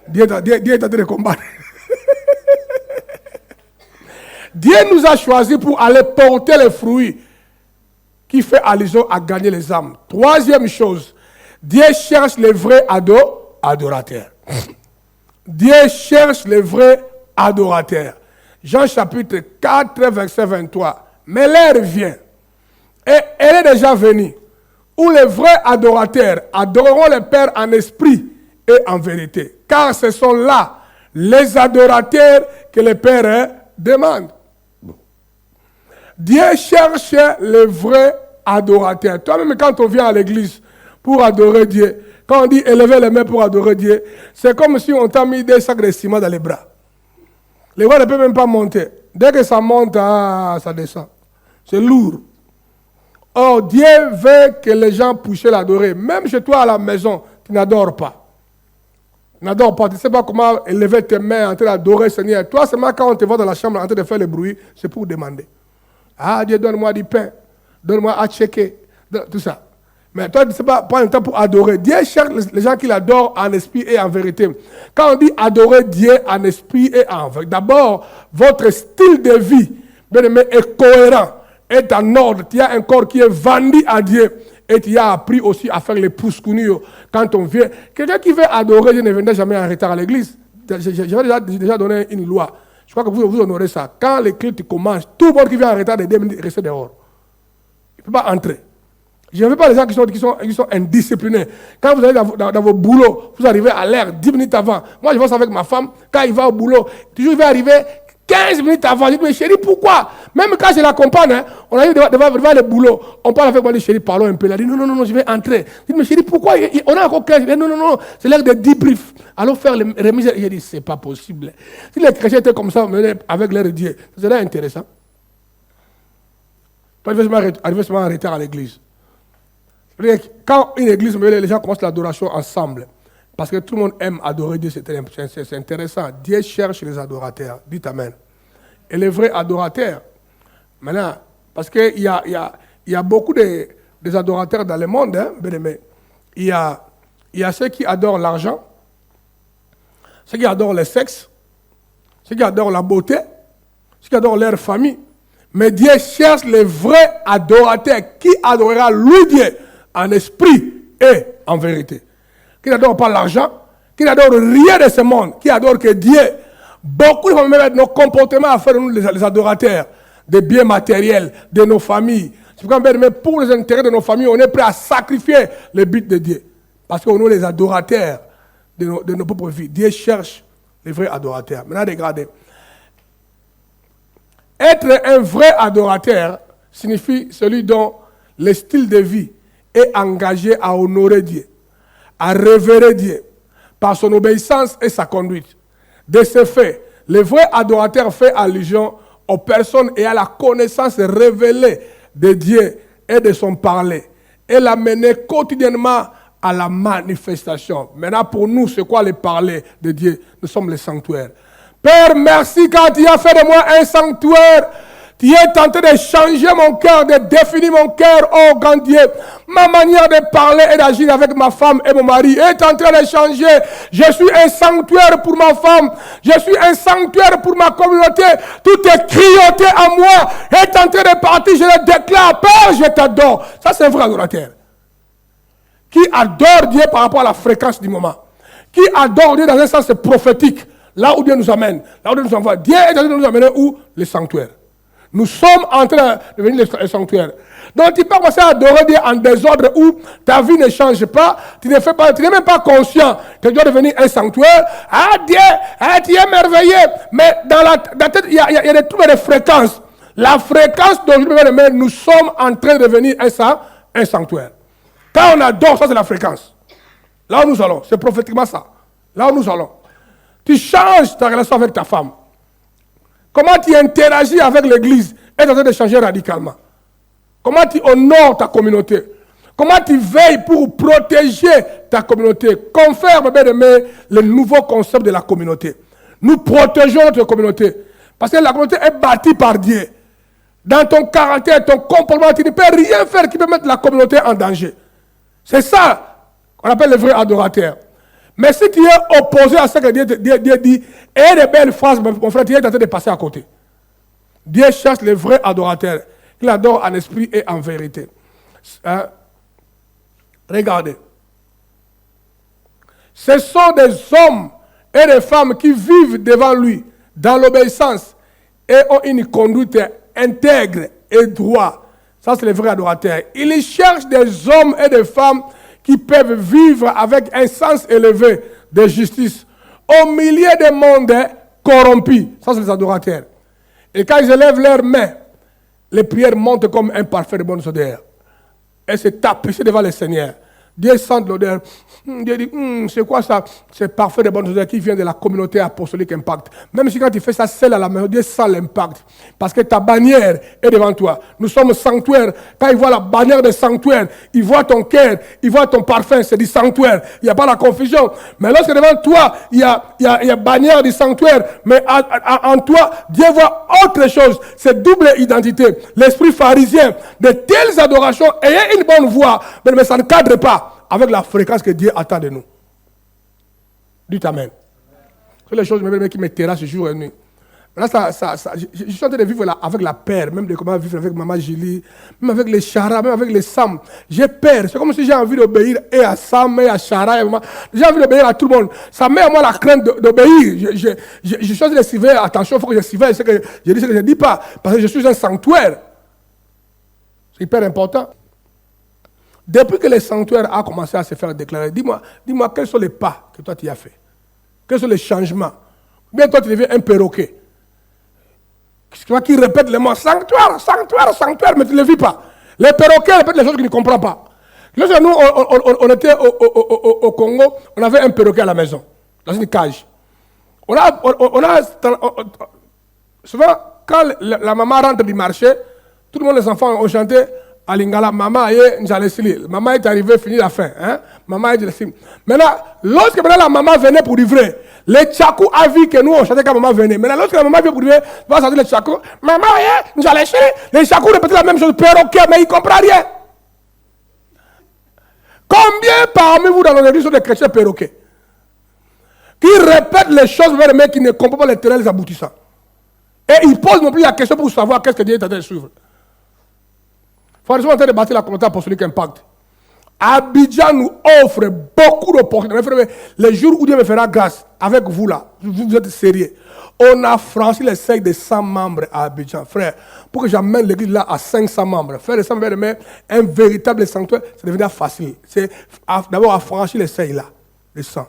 Dieu est en train de combattre. Dieu nous a choisis pour aller porter les fruits qui fait allusion à gagner les âmes. Troisième chose, Dieu cherche les vrais adorateurs. Dieu cherche les vrais adorateurs. Jean chapitre 4, verset 23. Mais l'heure vient, et elle est déjà venue, où les vrais adorateurs adoreront le Père en esprit et en vérité. Car ce sont là les adorateurs que le Père demande. Dieu cherche les vrais adorateurs. Toi-même, quand on vient à l'église pour adorer Dieu, quand on dit élever les mains pour adorer Dieu, c'est comme si on t'a mis des sacs de ciment dans les bras. Les bras ne peuvent même pas monter. Dès que ça monte, ça descend. C'est lourd. Or, Dieu veut que les gens puissent l'adorer. Même chez toi à la maison, tu n'adores pas. Tu n'adores pas. Tu ne sais pas comment élever tes mains en train d'adorer le Seigneur. Toi, seulement quand on te voit dans la chambre en train de faire le bruit, c'est pour demander. Ah, Dieu, donne-moi du pain. Donne-moi à checker. Tout ça. Mais toi, tu ne sais pas prendre le temps pour adorer. Dieu cherche les gens qui l'adorent en esprit et en vérité. Quand on dit adorer Dieu en esprit et en vérité, d'abord, votre style de vie, bien aimé, est cohérent, est en ordre. Tu as un corps qui est vendu à Dieu. Et tu as appris aussi à faire les pousse-counio. Quand on vient, quelqu'un qui veut adorer Dieu ne viendra jamais en retard à l'église. J'avais déjà donné une loi. Je crois que vous honorez ça. Quand les cultes commencent, tout le monde qui vient en retard de 2 minutes reste dehors. Il ne peut pas entrer. Je ne veux pas les gens qui sont indisciplinés. Quand vous allez dans vos boulots, vous arrivez à l'heure, 10 minutes avant. Moi, je vois ça avec ma femme. Quand il va au boulot, toujours il va arriver 15 minutes avant. Je dis, mais chérie, pourquoi? Même quand je l'accompagne, hein, on arrive devant le boulot. On parle avec moi, je dis, chérie, parlons un peu. Elle dit, non, je vais entrer. Je dis, mais chérie, pourquoi? On a encore 15 minutes. Non, c'est l'heure de débrief. Alors faire les remises. J'ai dit, c'est pas possible. Si les chrétiens étaient comme ça, avec l'air de Dieu, ça serait intéressant. Toi, je vais arriver seulement en retard à l'église. Quand une église, les gens commencent l'adoration ensemble, parce que tout le monde aime adorer Dieu, c'est intéressant. Dieu cherche les adorateurs. Dites Amen. Et les vrais adorateurs, maintenant, parce qu'il y a beaucoup de adorateurs dans le monde, hein, bien aimé. Il y a ceux qui adorent l'argent, ceux qui adorent le sexe, ceux qui adorent la beauté, ceux qui adorent leur famille. Mais Dieu cherche les vrais adorateurs qui adorera lui Dieu en esprit et en vérité. Qui n'adore pas l'argent, qui n'adore rien de ce monde, qui adore que Dieu. Beaucoup de mettre nos comportements à faire nous les adorateurs des biens matériels, de nos familles. C'est pourquoi pour les intérêts de nos familles, on est prêt à sacrifier le but de Dieu. Parce qu'on est les adorateurs de nos propres vies. Dieu cherche les vrais adorateurs. Maintenant, regardez. Être un vrai adorateur signifie celui dont le style de vie est engagé à honorer Dieu, à révérer Dieu, par son obéissance et sa conduite. De ce fait, le vrai adorateur fait allusion aux personnes et à la connaissance révélée de Dieu et de son parler, et l'amener quotidiennement à la manifestation. Maintenant, pour nous, c'est quoi le parler de Dieu? Nous sommes les sanctuaires. Père, merci car tu as fait de moi un sanctuaire. Tu es tenté de changer mon cœur, de définir mon cœur, oh grand Dieu. Ma manière de parler et d'agir avec ma femme et mon mari est en train de changer. Je suis un sanctuaire pour ma femme. Je suis un sanctuaire pour ma communauté. Tout est crioté à moi. Est en train de partir. Je le déclare. Père, je t'adore. Ça, c'est un vrai adorateur. Qui adore Dieu par rapport à la fréquence du moment. Qui adore Dieu dans un sens prophétique. Là où Dieu nous amène. Là où Dieu nous envoie. Dieu est en train de nous amener où? Le sanctuaire. Nous sommes en train de devenir le sanctuaire. Donc tu peux commencer à adorer Dieu en désordre où ta vie ne change pas, tu n'es même pas conscient que tu dois devenir un sanctuaire. Ah Dieu, tu es merveilleux. Mais dans la tête, il y a des troubles de fréquence. La fréquence dont nous sommes en train de devenir un sanctuaire. Quand on adore, ça c'est la fréquence. Là où nous allons, c'est prophétiquement ça. Là où nous allons. Tu changes ta relation avec ta femme. Comment tu interagis avec l'église est en train de changer radicalement. Comment tu honores ta communauté. Comment tu veilles pour protéger ta communauté. Confère, mes bien-aimés, le nouveau concept de la communauté. Nous protégeons notre communauté. Parce que la communauté est bâtie par Dieu. Dans ton caractère, ton comportement, tu ne peux rien faire qui peut mettre la communauté en danger. C'est ça qu'on appelle le vrai adorateur. Mais si tu es opposé à ce que Dieu dit, et des belles phrases, mon frère, tu es en train de passer à côté. Dieu cherche le vrai adorateur. Il adore en esprit et en vérité. Hein? Regardez. Ce sont des hommes et des femmes qui vivent devant lui dans l'obéissance et ont une conduite intègre et droite. Ça, c'est le vrai adorateur. Il cherche des hommes et des femmes qui peuvent vivre avec un sens élevé de justice au milieu des mondes corrompus. Ça, c'est les adorateurs. Et quand ils élèvent leurs mains, les prières montent comme un parfum de bonne odeur. Et se tapisser devant le Seigneur. Dieu sent l'odeur. Dieu dit, c'est quoi ça? C'est parfait de bonne odeur qui vient de la communauté apostolique Impact. Même si quand tu fais ça seul à la maison, Dieu sent l'impact. Parce que ta bannière est devant toi. Nous sommes sanctuaires. Quand il voit la bannière de sanctuaire, il voit ton cœur, il voit ton parfum, c'est du sanctuaire. Il n'y a pas la confusion. Mais lorsque devant toi, il y a bannière du sanctuaire, mais en toi, Dieu voit autre chose. C'est double identité. L'esprit pharisien, de telles adorations, ayez une bonne voix, mais ça ne cadre pas avec la fréquence que Dieu attend de nous. Dites Amen. C'est les choses qui me terrassent jour et nuit. Là, je suis en train de vivre là avec la peur, même de comment vivre avec Maman Julie, même avec les Chara, même avec les Sam. J'ai peur. C'est comme si j'ai envie d'obéir et à Sam, et à Chara, et à Maman. J'ai envie d'obéir à tout le monde. Ça met à moi la crainte d'obéir. Je suis en train de suivre. Attention, il faut que je suive ce que je dis, ce que je ne dis pas. Parce que je suis un sanctuaire. C'est hyper important. Depuis que le sanctuaire a commencé à se faire déclarer, dis-moi quels sont les pas que toi tu as fait. Quels sont les changements. Bien toi tu deviens un perroquet. Toi qui répète les mots sanctuaire, sanctuaire, sanctuaire, mais tu ne le vis pas. Les perroquets répètent les choses qu'ils ne comprennent pas. Lorsque nous on était au Congo, on avait un perroquet à la maison, dans une cage. Souvent, quand la maman rentre du marché, tout le monde, les enfants ont chanté à Lingala, maman est Njalesili. Maman est arrivée, fini la fin. Hein? Maman est Njalesili. Maintenant, lorsque la maman venait pour livrer, les tchakou a vu que nous on chantait quand maman venait. Maintenant, lorsque la maman vient pour livrer, va sortir les tchakou. Maman est Njalesili. Les tchakou répètent la même chose, perroquet, mais ils ne comprennent rien. Combien parmi vous dans l'église sont des chrétiens perroquets qui répètent les choses, mais qui ne comprennent pas les tenants, les aboutissants. Et ils posent non plus la question pour savoir qu'est-ce que Dieu est en train de suivre. Nous sommes en train de bâtir la communauté apostolique Impact. Abidjan nous offre beaucoup d'opportunités. Les jours où Dieu me fera grâce, avec vous là, vous êtes sérieux. On a franchi les seuils de 100 membres à Abidjan. Frère, pour que j'amène l'église là à 500 membres, faire de 100 membres un véritable sanctuaire, ça deviendra facile. C'est d'abord à franchir les seuils là, les 100.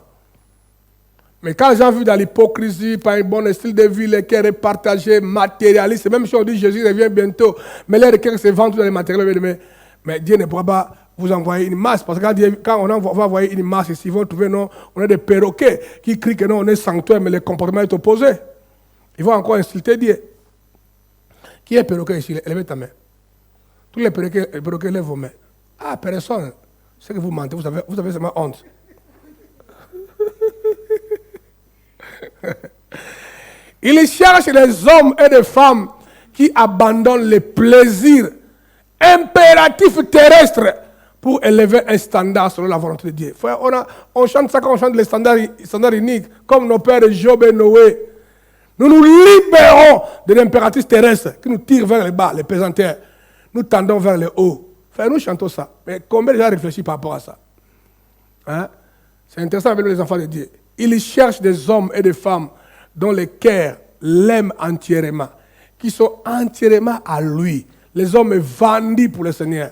Mais quand les gens vivent dans l'hypocrisie, pas un bon style de vie, les cœurs partagés, matérialistes, même si on dit Jésus revient bientôt, mais les cœurs se vendent dans les matériels, mais Dieu ne pourra pas vous envoyer une masse, parce que quand on va envoyer une masse ici, ils vont trouver, non, on est des perroquets qui crient que non, on est sanctuaire, mais le comportement est opposé. Ils vont encore insulter Dieu. Qui est perroquet ici? Levez ta main. Tous les perroquets lèvent vos mains. Ah, personne. C'est que vous mentez, vous avez seulement honte. Il cherche des hommes et des femmes qui abandonnent les plaisirs impératifs terrestres pour élever un standard selon la volonté de Dieu. Frère, on chante ça quand on chante les standards uniques, comme nos pères Job et Noé. Nous nous libérons de l'impératif terrestre qui nous tire vers le bas, les pesanteurs. Nous tendons vers le haut. Frère, nous chantons ça. Mais combien de gens réfléchissent par rapport à ça? Hein? C'est intéressant avec les enfants de Dieu. Il cherche des hommes et des femmes dont les cœurs l'aiment entièrement, qui sont entièrement à lui. Les hommes vendus pour le Seigneur.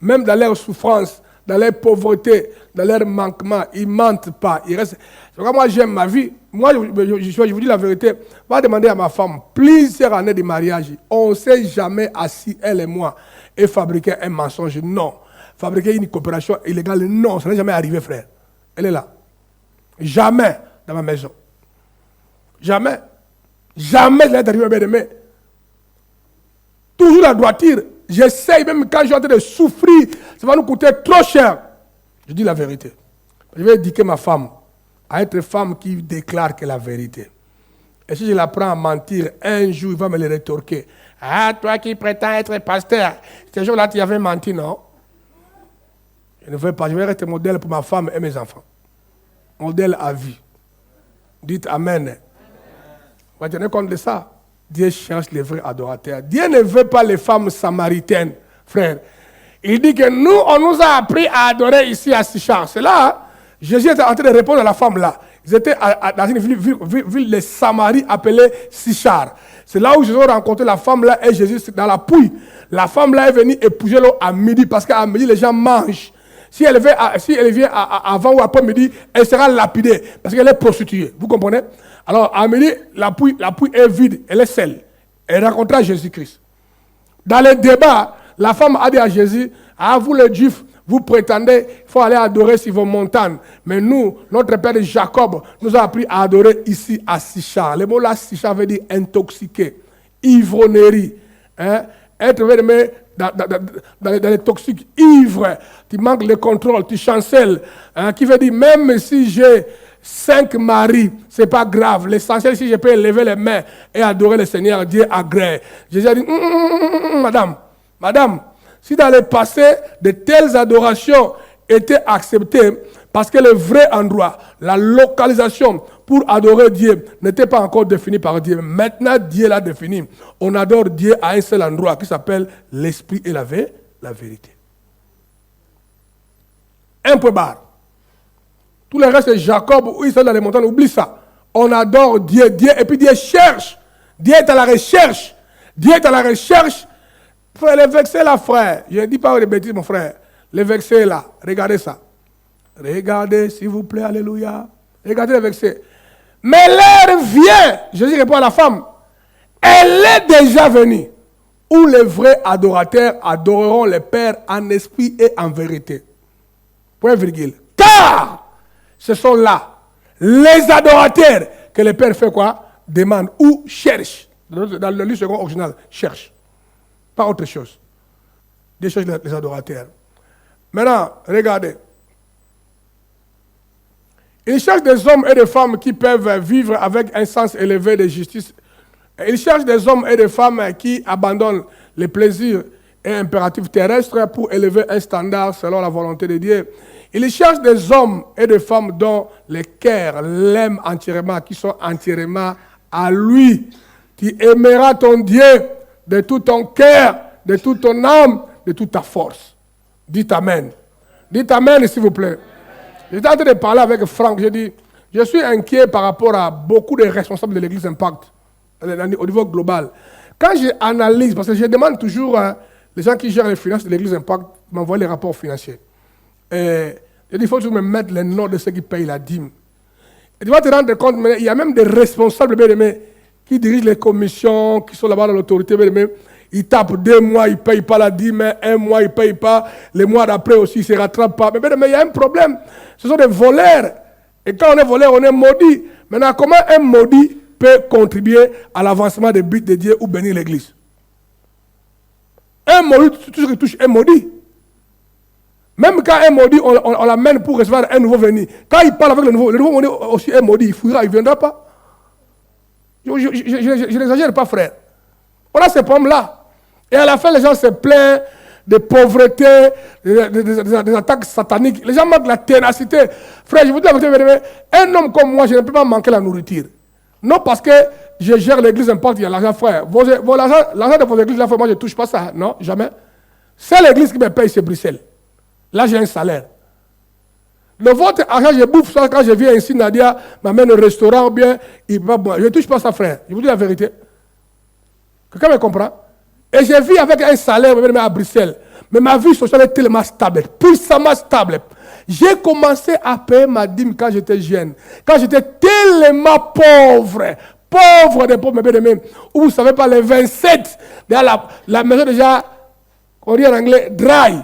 Même dans leur souffrance, dans leur pauvreté, dans leur manquement, ils ne mentent pas. Ils restent. Moi, j'aime ma vie. Moi, je vous dis la vérité. Va demander à ma femme, plusieurs années de mariage, on ne s'est jamais assis, elle et moi, et fabriquer un mensonge. Non. Fabriquer une coopération illégale, non. Ça n'est jamais arrivé, frère. Elle est là. Jamais dans ma maison. Jamais. Jamais elle est arrivée, bien aimé. Toujours la droiture. J'essaye, même quand je suis en train de souffrir, ça va nous coûter trop cher. Je dis la vérité. Je vais éduquer ma femme à être femme qui déclare que la vérité. Et si je la prends à mentir, un jour, il va me le rétorquer. Ah, toi qui prétends être pasteur, ce jour-là, tu avais menti, non? Je ne veux pas. Je vais rester modèle pour ma femme et mes enfants. Modèle à vie. Dites Amen. Vous tenez compte de ça? Dieu cherche les vrais adorateurs. Dieu ne veut pas les femmes samaritaines, frère. Il dit que nous, on nous a appris à adorer ici à Sichar. C'est là, Jésus était en train de répondre à la femme là. Ils étaient dans une ville de Samarie appelée Sichar. C'est là où Jésus a rencontré la femme là et Jésus dans la pouille. La femme là est venue épouser l'eau à midi parce qu'à midi les gens mangent. Si elle vient avant ou après midi, elle sera lapidée parce qu'elle est prostituée. Vous comprenez? Alors, à midi, la pouille est vide, elle est seule. Elle rencontra Jésus-Christ. Dans le débat, la femme a dit à Jésus, ah, vous les Juifs, vous prétendez, il faut aller adorer sur vos montagnes. Mais nous, notre père Jacob, nous a appris à adorer ici à Sichar. Le mot là, Sichar veut dire intoxiqué, ivrognerie. Hein? Être dans les toxiques, ivre, tu manques le contrôle, tu chancelles. Hein? Qui veut dire, même si j'ai 5 maris, ce n'est pas grave. L'essentiel, si je peux lever les mains et adorer le Seigneur, Dieu agrée. Jésus a dit, madame, si dans le passé, de telles adorations étaient acceptées, parce que le vrai endroit, la localisation pour adorer Dieu n'était pas encore défini par Dieu. Maintenant, Dieu l'a défini. On adore Dieu à un seul endroit qui s'appelle l'esprit et la vérité. Un peu barre. Tout le reste, c'est Jacob, où ils sont dans les montagnes, oublie ça. On adore Dieu, et puis Dieu cherche. Dieu est à la recherche. Dieu est à la recherche. Frère, les versets là, frère. Je ne dis pas des bêtises, mon frère. Les versets là, regardez ça. Regardez, s'il vous plaît, alléluia. Regardez les versets. Mais l'heure vient, Jésus répond à la femme, elle est déjà venue, où les vrais adorateurs adoreront le Père en esprit et en vérité. Point virgule. Car ce sont là les adorateurs que le Père fait quoi? Demande ou cherche. Dans le livre second original, cherche. Pas autre chose. Dieu cherche les adorateurs. Maintenant, regardez. Il cherche des hommes et des femmes qui peuvent vivre avec un sens élevé de justice. Il cherche des hommes et des femmes qui abandonnent les plaisirs et impératifs terrestres pour élever un standard selon la volonté de Dieu. Il cherche des hommes et des femmes dont les cœurs l'aiment entièrement, qui sont entièrement à lui. Tu aimeras ton Dieu de tout ton cœur, de toute ton âme, de toute ta force. Dites Amen. Dites Amen, s'il vous plaît. J'étais en train de parler avec Franck. J'ai dit, je suis inquiet par rapport à beaucoup de responsables de l'Église Impact, au niveau global. Quand j'analyse, parce que je demande toujours les gens qui gèrent les finances de l'Église Impact m'envoient les rapports financiers. Et je dis, il faut toujours me mettre les noms de ceux qui payent la dîme. Et tu vas te rendre compte, mais il y a même des responsables qui dirigent les commissions, qui sont là-bas dans l'autorité. Ils tapent 2 mois, ils ne payent pas la dîme, 1 mois, ils ne payent pas, les mois d'après aussi, ils ne se rattrapent pas. Mais il y a un problème. Ce sont des voleurs. Et quand on est voleur, on est maudit. Maintenant, comment un maudit peut contribuer à l'avancement des buts de Dieu ou bénir l'Église? Un maudit, tout ce qui touche un maudit. Même quand un maudit, on l'amène pour recevoir un nouveau venu. Quand il parle avec le nouveau maudit aussi un maudit, il fuira, il ne viendra pas. Je n'exagère pas, frère. On a ces problèmes-là. Et à la fin, les gens se plaignent de pauvreté, des attaques sataniques. Les gens manquent la ténacité. Frère, je vous dis la vérité, un homme comme moi, je ne peux pas manquer la nourriture. Non parce que je gère l'église, importe, il y a l'argent, frère. L'argent de vos églises, là, frère, moi, je ne touche pas ça. Non, jamais. C'est l'église qui me paye, c'est Bruxelles. Là, j'ai un salaire. Le votre argent, je bouffe ça quand je viens ici, Nadia m'amène au restaurant ou bien, je ne touche pas ça, frère. Je vous dis la vérité. Quelqu'un me comprend? Et j'ai vu avec un salaire à Bruxelles. Mais ma vie sociale est tellement stable, puissamment stable. J'ai commencé à payer ma dîme quand j'étais jeune. Quand j'étais tellement pauvre. Pauvre des pauvres, mes bien-aimés. Où vous ne savez pas, les 27, la maison déjà, on dit en anglais, dry.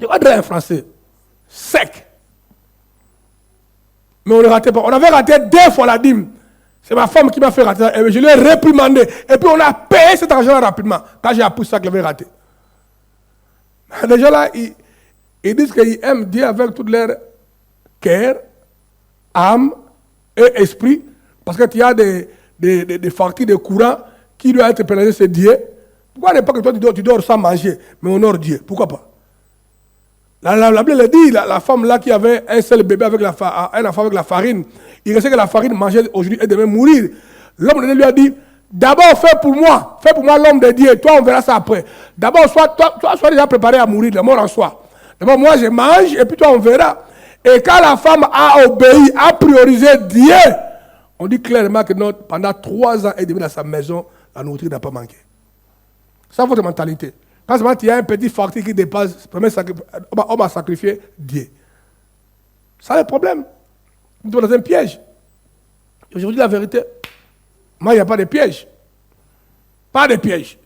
Je vois dry en français. Sec. Mais on ne ratait pas. On avait raté 2 fois la dîme. C'est ma femme qui m'a fait rater. Et je lui ai réprimandé. Et puis on a payé cet argent rapidement. Quand j'ai appris ça que j'avais raté. Les gens là, ils disent qu'ils aiment Dieu avec tout leur cœur, âme et esprit. Parce qu'il y a des factures de courant qui doivent être pénalisées, c'est Dieu. Pourquoi n'est pas que toi tu dors sans manger, mais honore Dieu? Pourquoi pas? La Bible dit, la femme là qui avait un seul bébé avec un enfant avec la farine, il restait que la farine mangeait aujourd'hui et demain mourir. L'homme de Dieu lui a dit, d'abord fais pour moi l'homme de Dieu, toi on verra ça après. D'abord, toi sois déjà préparé à mourir, la mort en soi. D'abord moi je mange et puis toi on verra. Et quand la femme a obéi, a priorisé Dieu, on dit clairement que pendant 3 ans et demi dans sa maison, la nourriture n'a pas manqué. C'est votre mentalité. Quand il y a un petit facteur qui dépasse, on va sacrifier Dieu. Ça c'est le problème. Nous sommes dans un piège. Et je vous dis la vérité. Moi, il n'y a pas de piège. Pas de piège.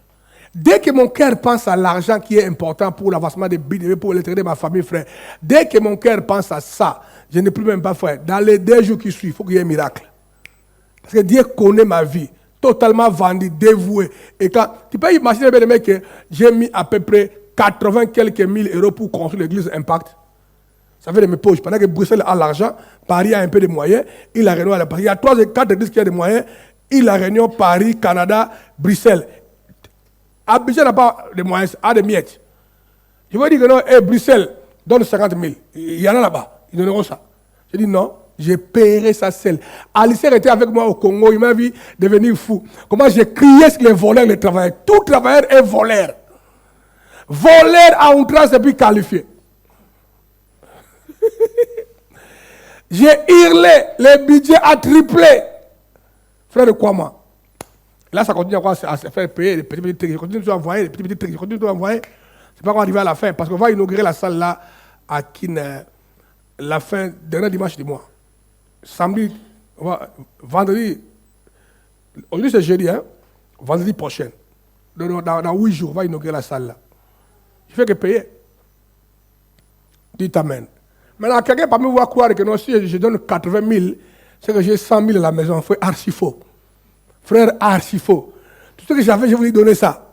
Dès que mon cœur pense à l'argent qui est important pour l'avancement des biens, pour l'intérêt de ma famille, frère, dès que mon cœur pense à ça, je ne peux même pas faire. Dans les 2 jours qui suivent, il faut qu'il y ait un miracle. Parce que Dieu connaît ma vie. Totalement vendu, dévoué. Et quand tu peux imaginer, bien aimé, que j'ai mis à peu près 80 quelques mille euros pour construire l'église Impact. Ça fait de mes poches. Pendant que Bruxelles a l'argent, Paris a un peu de moyens, il a réunion à la Paris. Il y a 3 et 4 églises qui ont des moyens. Il a réunion Paris, Canada, Bruxelles. Abidjan n'a pas de moyens, a des miettes. Je veux dire que non, Bruxelles donne 50 000. Il y en a là-bas. Ils donneront ça. Je dis non. Je paierai ça seul. Alistair était avec moi au Congo, il m'a vu devenir fou. Comment j'ai crié sur les voleurs, les travailleurs. Tout travailleur est voleur. Voleur à outrance et puis qualifié. J'ai hurlé, le budget a triplé. Frère de quoi moi? Là, ça continue à se faire payer les petits trucs. Je continue à envoyer les petits trucs. Je continue à envoyer. C'est pas qu'on arriver à la fin. Parce qu'on va inaugurer la salle là à Kine, la fin, dernier dimanche du mois. Samedi, vendredi, aujourd'hui c'est jeudi, hein? Vendredi prochain. Dans 8 jours, on va inaugurer la salle là. Je fais que payer. Dites amen. Maintenant, quelqu'un parmi vous va croire que non, si je donne 80 000, c'est que j'ai 100 000 à la maison. Frère, archi faux. Frère, archi faux. Tout ce que j'avais, je voulais donner ça.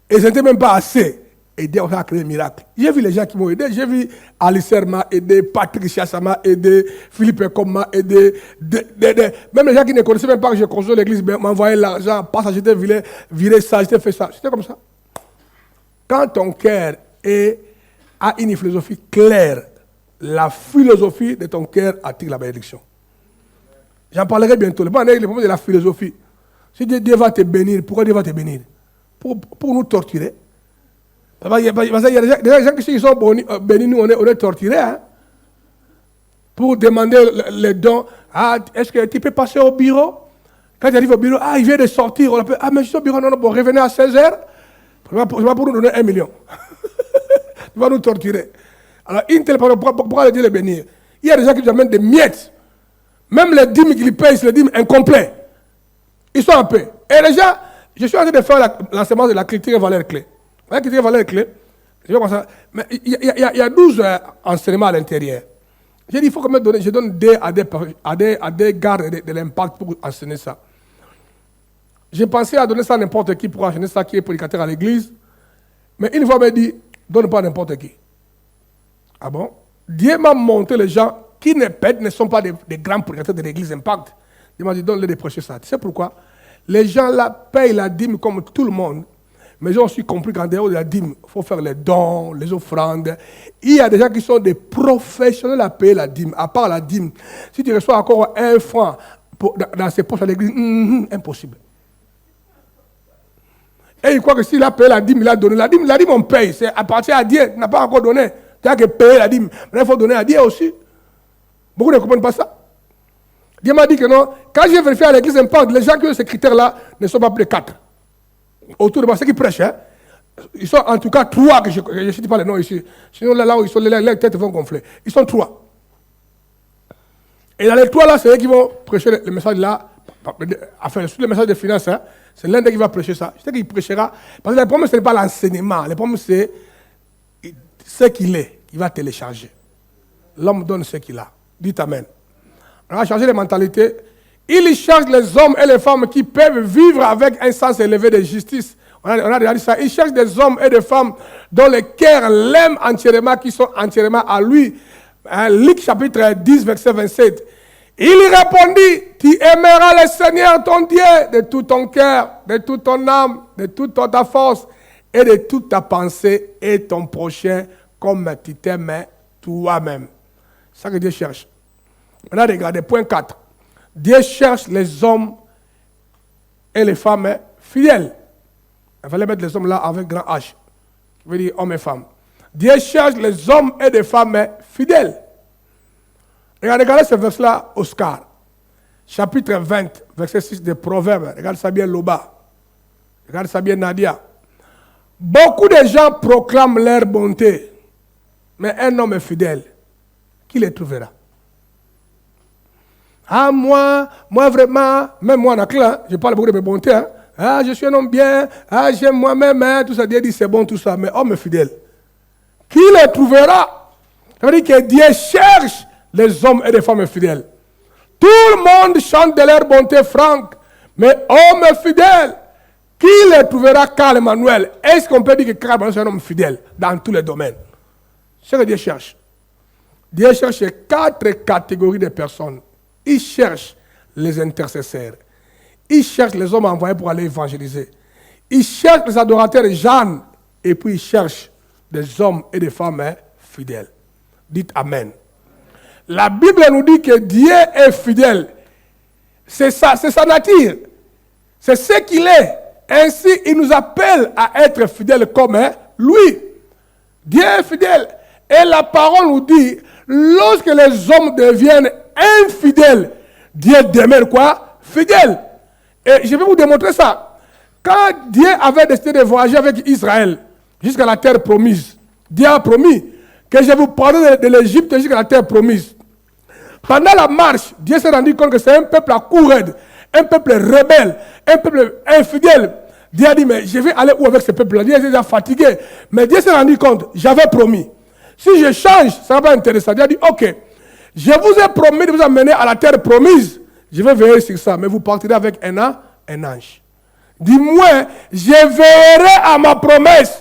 Et ce n'était même pas assez. Et Dieu a créé un miracle. J'ai vu les gens qui m'ont aidé. J'ai vu Alistair m'a aidé, Patrick Chassa m'a aidé, Philippe Ecom m'a aidé. Même les gens qui ne connaissaient même pas que je construisais l'église m'envoyaient l'argent. Pas ça, j'étais viré ça, j'étais fait ça. C'était comme ça. Quand ton cœur a une philosophie claire, la philosophie de ton cœur attire la bénédiction. J'en parlerai bientôt. Le problème de la philosophie. Si Dieu va te bénir, pourquoi Dieu va te bénir? Pour nous torturer. Il y a des gens qui sont bénis, nous on est torturés. Hein? Pour demander les dons. Ah, est-ce que tu peux passer au bureau? Quand tu arrives au bureau, il vient de sortir. On appelle, mais je suis au bureau, non, bon, revenez à 16h. Pour nous donner 1 million. Tu vas nous torturer. Alors, pourquoi Dieu les bénir? Il y a des gens qui nous amènent des miettes. Même les dîmes qu'ils payent, c'est les dîmes incomplets. Ils sont en paix. Et les gens, je suis en train de faire l'enseignement de la critique et valeur clé. La critique et valeur clé, mais il y a 12 enseignements à l'intérieur. J'ai dit, il faut quand même donner, je donne à des gardes de l'impact pour enseigner ça. J'ai pensé à donner ça à n'importe qui pour enseigner ça qui est prédicateur à l'église. Mais une fois, il m'a dit, donne pas à n'importe qui. Ah bon? Dieu m'a montré les gens qui ne sont pas des grands prédicateurs de l'église Impact. Il m'a dit, donne-les de prêcher ça. Tu sais pourquoi? Les gens là payent la dîme comme tout le monde. Mais j'ai aussi compris qu'en dehors de la dîme, il faut faire les dons, les offrandes. Il y a des gens qui sont des professionnels à payer la dîme. À part la dîme, si tu reçois encore 1 franc dans ses poches à l'église, impossible. Et il croit que s'il a payé la dîme, il a donné la dîme. La dîme, on paye. C'est à partir à Dieu. Tu n'as pas encore donné. Tu as que payer la dîme. Mais il faut donner à Dieu aussi. Beaucoup ne comprennent pas ça. Dieu m'a dit que non. Quand j'ai vérifié à l'église Impact, les gens qui ont ces critères-là ne sont pas plus de 4. autour de moi, ceux qui prêchent, hein, ils sont en tout cas 3, que je ne cite pas les noms ici. Sinon, là où ils sont, les têtes vont gonfler. Ils sont 3. Et dans les 3 là, c'est eux qui vont prêcher le message là, enfin, sur le message des finances, hein, c'est l'un d'eux qui va prêcher ça. Je sais qu'il prêchera, parce que le problème, ce n'est pas l'enseignement, le problème, c'est ce qu'il est, il va télécharger. L'homme donne ce qu'il a. Dites Amen. On va changer les mentalités. Il cherche les hommes et les femmes qui peuvent vivre avec un sens élevé de justice. On a déjà dit ça. Il cherche des hommes et des femmes dont le cœur l'aime entièrement, qui sont entièrement à lui. Luc chapitre 10, verset 27. Il répondit, tu aimeras le Seigneur ton Dieu de tout ton cœur, de toute ton âme, de toute ta force et de toute ta pensée et ton prochain comme tu t'aimes toi-même. C'est ça que Dieu cherche. Maintenant, regardez, point 4. Dieu cherche les hommes et les femmes fidèles. Il fallait mettre les hommes là avec grand H, qui veut dire hommes et femmes. Dieu cherche les hommes et les femmes fidèles. Regardez ce verset-là, Oscar. Chapitre 20, verset 6 des Proverbes. Regarde ça bien, Loba. Regarde ça bien, Nadia. Beaucoup de gens proclament leur bonté. Mais un homme fidèle, qui les trouvera? Ah, moi vraiment, même moi en Akla, je parle beaucoup de mes bontés. Hein. Ah, je suis un homme bien. Ah, j'aime moi-même. Hein, tout ça, Dieu dit c'est bon, tout ça. Mais homme fidèle, qui les trouvera? Ça veut dire que Dieu cherche les hommes et les femmes fidèles. Tout le monde chante de leur bonté franque, mais homme fidèle, qui les trouvera? Carl Emmanuel. Est-ce qu'on peut dire que Carl Emmanuel est un homme fidèle dans tous les domaines? C'est ce que Dieu cherche. Dieu cherche 4 catégories de personnes. Il cherche les intercesseurs. Il cherche les hommes envoyés pour aller évangéliser. Il cherche les adorateurs Jeanne. Et puis il cherche des hommes et des femmes fidèles. Dites Amen. La Bible nous dit que Dieu est fidèle. C'est ça, c'est sa nature. C'est ce qu'il est. Ainsi, il nous appelle à être fidèles comme lui. Dieu est fidèle. Et la parole nous dit, lorsque les hommes deviennent infidèles, Dieu demeure quoi? Fidèle. Et je vais vous démontrer ça. Quand Dieu avait décidé de voyager avec Israël jusqu'à la terre promise, Dieu a promis que je vous prendrai de l'Égypte jusqu'à la terre promise. Pendant la marche, Dieu s'est rendu compte que c'est un peuple à cou raide, un peuple rebelle, un peuple infidèle. Dieu a dit, mais je vais aller où avec ce peuple-là? Dieu est déjà fatigué. Mais Dieu s'est rendu compte, j'avais promis. Si je change, ça ne va pas intéresser. Dieu a dit, ok, je vous ai promis de vous amener à la terre promise. Je vais veiller sur ça, mais vous partirez avec un ange. Dis-moi, je veillerai à ma promesse.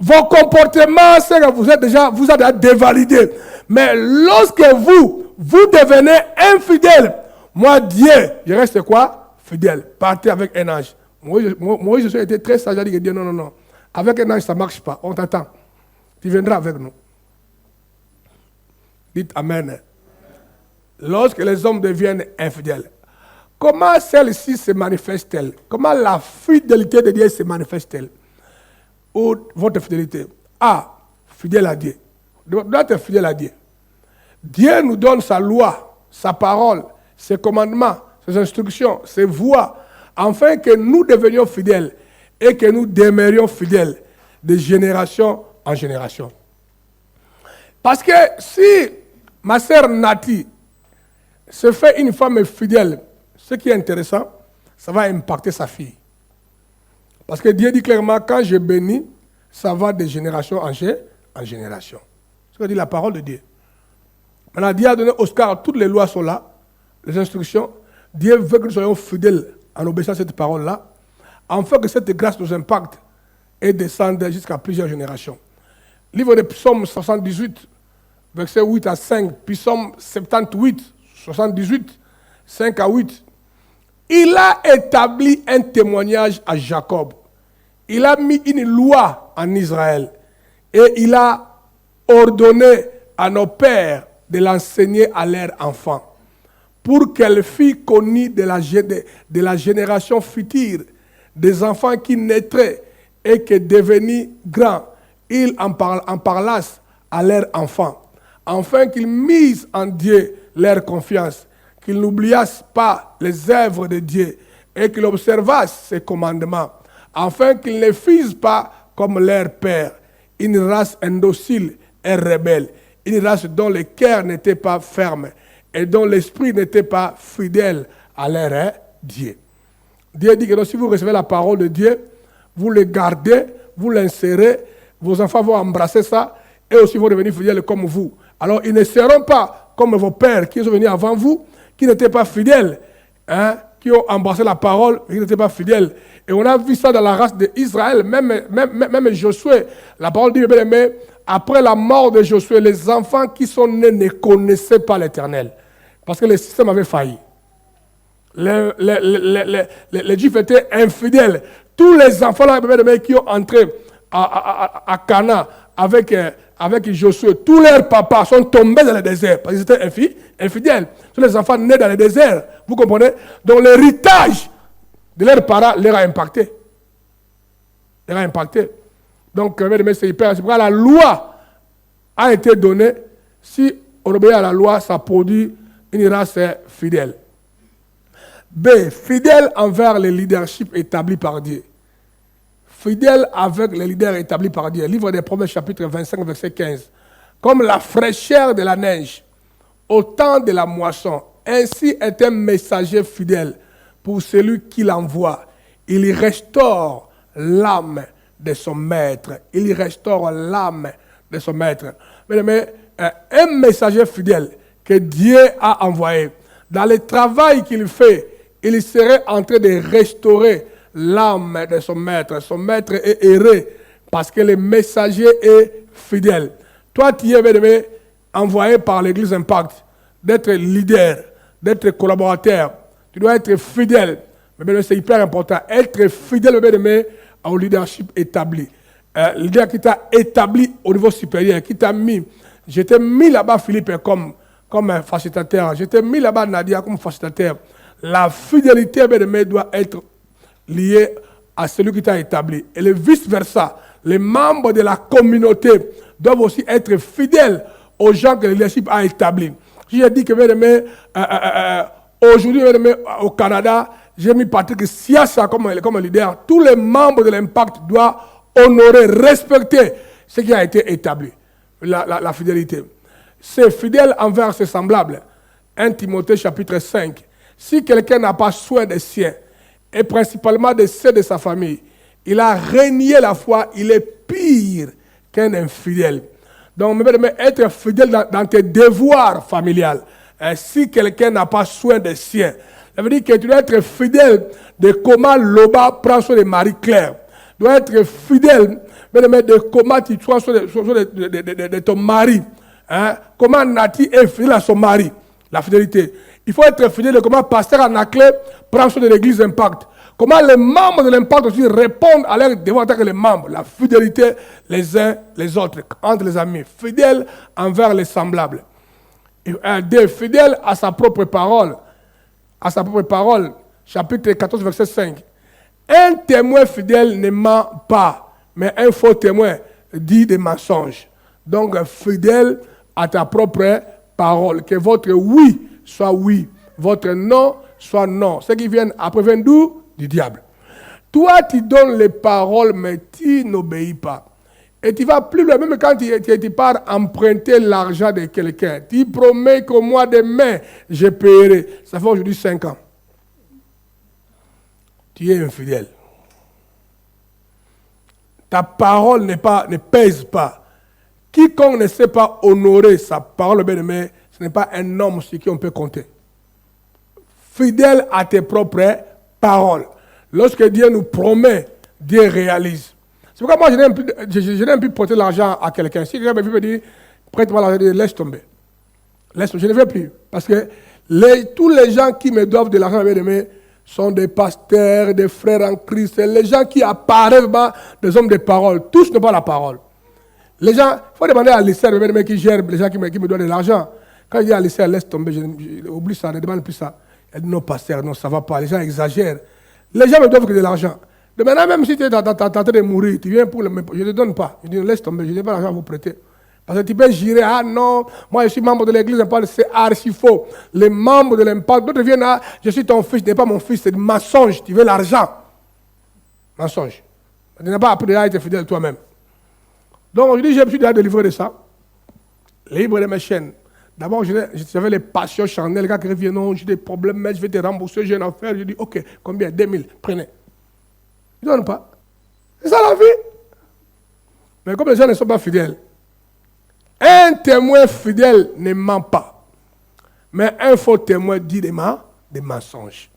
Vos comportements, c'est que vous êtes déjà dévalidés. Mais lorsque vous devenez infidèle, moi, Dieu, je reste quoi? Fidèle. Partez avec un ange. Moi, je suis été très sage à dire que Dieu, non. Avec un ange, ça ne marche pas. On t'attend. Tu viendras avec nous. Dites Amen. Lorsque les hommes deviennent infidèles, comment celle-ci se manifeste-t-elle? Comment la fidélité de Dieu se manifeste-t-elle? Ou votre fidélité? Ah, fidèle à Dieu. Vous doit être fidèle à Dieu. Dieu nous donne sa loi, sa parole, ses commandements, ses instructions, ses voies, afin que nous devenions fidèles et que nous demeurions fidèles de génération en génération. Parce que si ma sœur Nati se fait une femme fidèle, ce qui est intéressant, ça va impacter sa fille. Parce que Dieu dit clairement, quand je bénis, ça va de génération en génération. C'est ce que dit la parole de Dieu. Maintenant, Dieu a donné Oscar, toutes les lois sont là, les instructions. Dieu veut que nous soyons fidèles en obéissant à cette parole-là, afin que cette grâce nous impacte et descende jusqu'à plusieurs générations. Livre de Psaume 78, versets 8 à 5, Psaume 78, 78, 5 à 8. Il a établi un témoignage à Jacob. Il a mis une loi en Israël. Et il a ordonné à nos pères de l'enseigner à leurs enfants, pour qu'elle fût connue de la génération future, des enfants qui naîtraient et qui devenus grands. Ils en parlassent à leurs enfants, afin qu'ils misent en Dieu leur confiance, qu'ils n'oubliassent pas les œuvres de Dieu et qu'ils observassent ses commandements, afin qu'ils ne fissent pas comme leur père, une race indocile et rebelle, une race dont le cœur n'était pas ferme et dont l'esprit n'était pas fidèle à leur Dieu. Dieu dit que si vous recevez la parole de Dieu, vous le gardez, vous l'insérez, vos enfants vont embrasser ça et aussi vont devenir fidèles comme vous. Alors ils ne seront pas comme vos pères qui sont venus avant vous, qui n'étaient pas fidèles, qui ont embrassé la parole, mais qui n'étaient pas fidèles. Et on a vu ça dans la race d'Israël, même Josué. La parole dit, bien aimé, après la mort de Josué, les enfants qui sont nés ne connaissaient pas l'Éternel. Parce que le système avait failli. Les Juifs étaient infidèles. Tous les enfants là, bien aimé, qui ont entré à Canaan avec Josué, tous leurs papas sont tombés dans le désert parce qu'ils étaient infidèles. Tous les enfants nés dans le désert, vous comprenez? Donc l'héritage de leurs parents leur a impacté. Donc, c'est hyper. C'est pourquoi la loi a été donnée. Si on obéit à la loi, ça produit une race fidèle. B. Fidèle envers le leadership établi par Dieu. Fidèle avec les leaders établis par Dieu. Livre des Proverbes, chapitre 25, verset 15. Comme la fraîcheur de la neige au temps de la moisson, ainsi est un messager fidèle pour celui qui l'envoie. Il restaure l'âme de son maître. Il restaure l'âme de son maître. Mais un messager fidèle que Dieu a envoyé, dans le travail qu'il fait, il serait en train de restaurer l'âme de son maître. Son maître est erré parce que le messager est fidèle. Toi, tu es envoyé par l'Église Impact d'être leader, d'être collaborateur. Tu dois être fidèle. Mais c'est hyper important. Être fidèle au leadership établi. Le leader qui t'a établi au niveau supérieur, qui t'a mis. J'étais mis là-bas, Philippe, comme facilitateur. J'étais mis là-bas, Nadia, comme facilitateur. La fidélité doit être liée à celui qui t'a établi. Et le vice-versa. Les membres de la communauté doivent aussi être fidèles aux gens que le leadership a établis. J'ai dit que aujourd'hui, au Canada, j'ai mis Patrick Siassa comme leader. Tous les membres de l'Impact doivent honorer, respecter ce qui a été établi. La fidélité. C'est fidèle envers ses semblables. 1 Timothée chapitre 5. Si quelqu'un n'a pas soin des siens, et principalement des ceux de sa famille, il a renié la foi, il est pire qu'un infidèle. Donc, être fidèle dans tes devoirs familiales. Si quelqu'un n'a pas soin des siens, ça veut dire que tu dois être fidèle de comment Loba prend soin de Marie-Claire. Tu dois être fidèle de comment tu prends soin de ton mari. Comment Nati est fidèle à son mari. La fidélité. Il faut être fidèle de comment Pasteur Anaclé prend soin de l'Église Impact. Comment les membres de l'Impact aussi répondent à leurs devoirs en tant que les membres. La fidélité les uns les autres, entre les amis. Fidèle envers les semblables. Fidèle à sa propre parole. À sa propre parole. Chapitre 14, verset 5. Un témoin fidèle ne ment pas, mais un faux témoin dit des mensonges. Donc, fidèle à ta propre parole. Que votre oui soit oui, votre non soit non. Ceux qui viennent après viennent d'où? Du diable. Toi, tu donnes les paroles, mais tu n'obéis pas. Et tu vas plus loin, même quand tu pars emprunter l'argent de quelqu'un. Tu promets qu'au mois de mai, je paierai. Ça fait aujourd'hui 5 ans. Tu es infidèle. Ta parole ne pèse pas. Quiconque ne sait pas honorer sa parole, bien-aimé, ce n'est pas un homme sur qui on peut compter. Fidèle à tes propres paroles. Lorsque Dieu nous promet, Dieu réalise. C'est pourquoi moi, je n'aime plus prêter l'argent à quelqu'un. Si quelqu'un me dit, prête-moi l'argent, laisse tomber. Je ne veux plus. Parce que tous les gens qui me doivent de l'argent, bien-aimé, sont des pasteurs, des frères en Christ. C'est les gens qui apparaissent des hommes de parole. Tous n'ont pas la parole. Les gens, il faut demander à l'ICR, qui gère les gens qui me donnent de l'argent. Quand il dit à l'ICR, laisse tomber, j'oublie ça, ne demande plus ça. Elle dit non, pasteur, non, ça ne va pas. Les gens exagèrent. Les gens me doivent que de l'argent. De maintenant, même si tu es en train de mourir, tu viens pour le. Je ne te donne pas. Je dis laisse tomber, je n'ai pas l'argent à vous prêter. Parce que tu peux jurer, ah non, moi je suis membre de l'église Impact, c'est archi faux. Les membres de l'Impact, d'autres viennent, ah, je suis ton fils, tu n'es pas mon fils, c'est du mensonge, tu veux l'argent. Mensonge. Tu n'as pas appris à être fidèle toi-même. Donc je dis, je me suis déjà délivré de ça. Libre de mes chaînes. D'abord, j'avais les passions charnelles. Les gars qui reviennent, non, j'ai des problèmes, mais je vais te rembourser, j'ai une affaire. Je dis, ok, combien? 2000, prenez. Ils ne donnent pas. C'est ça la vie. Mais comme les gens ne sont pas fidèles, un témoin fidèle ne ment pas. Mais un faux témoin dit des mensonges.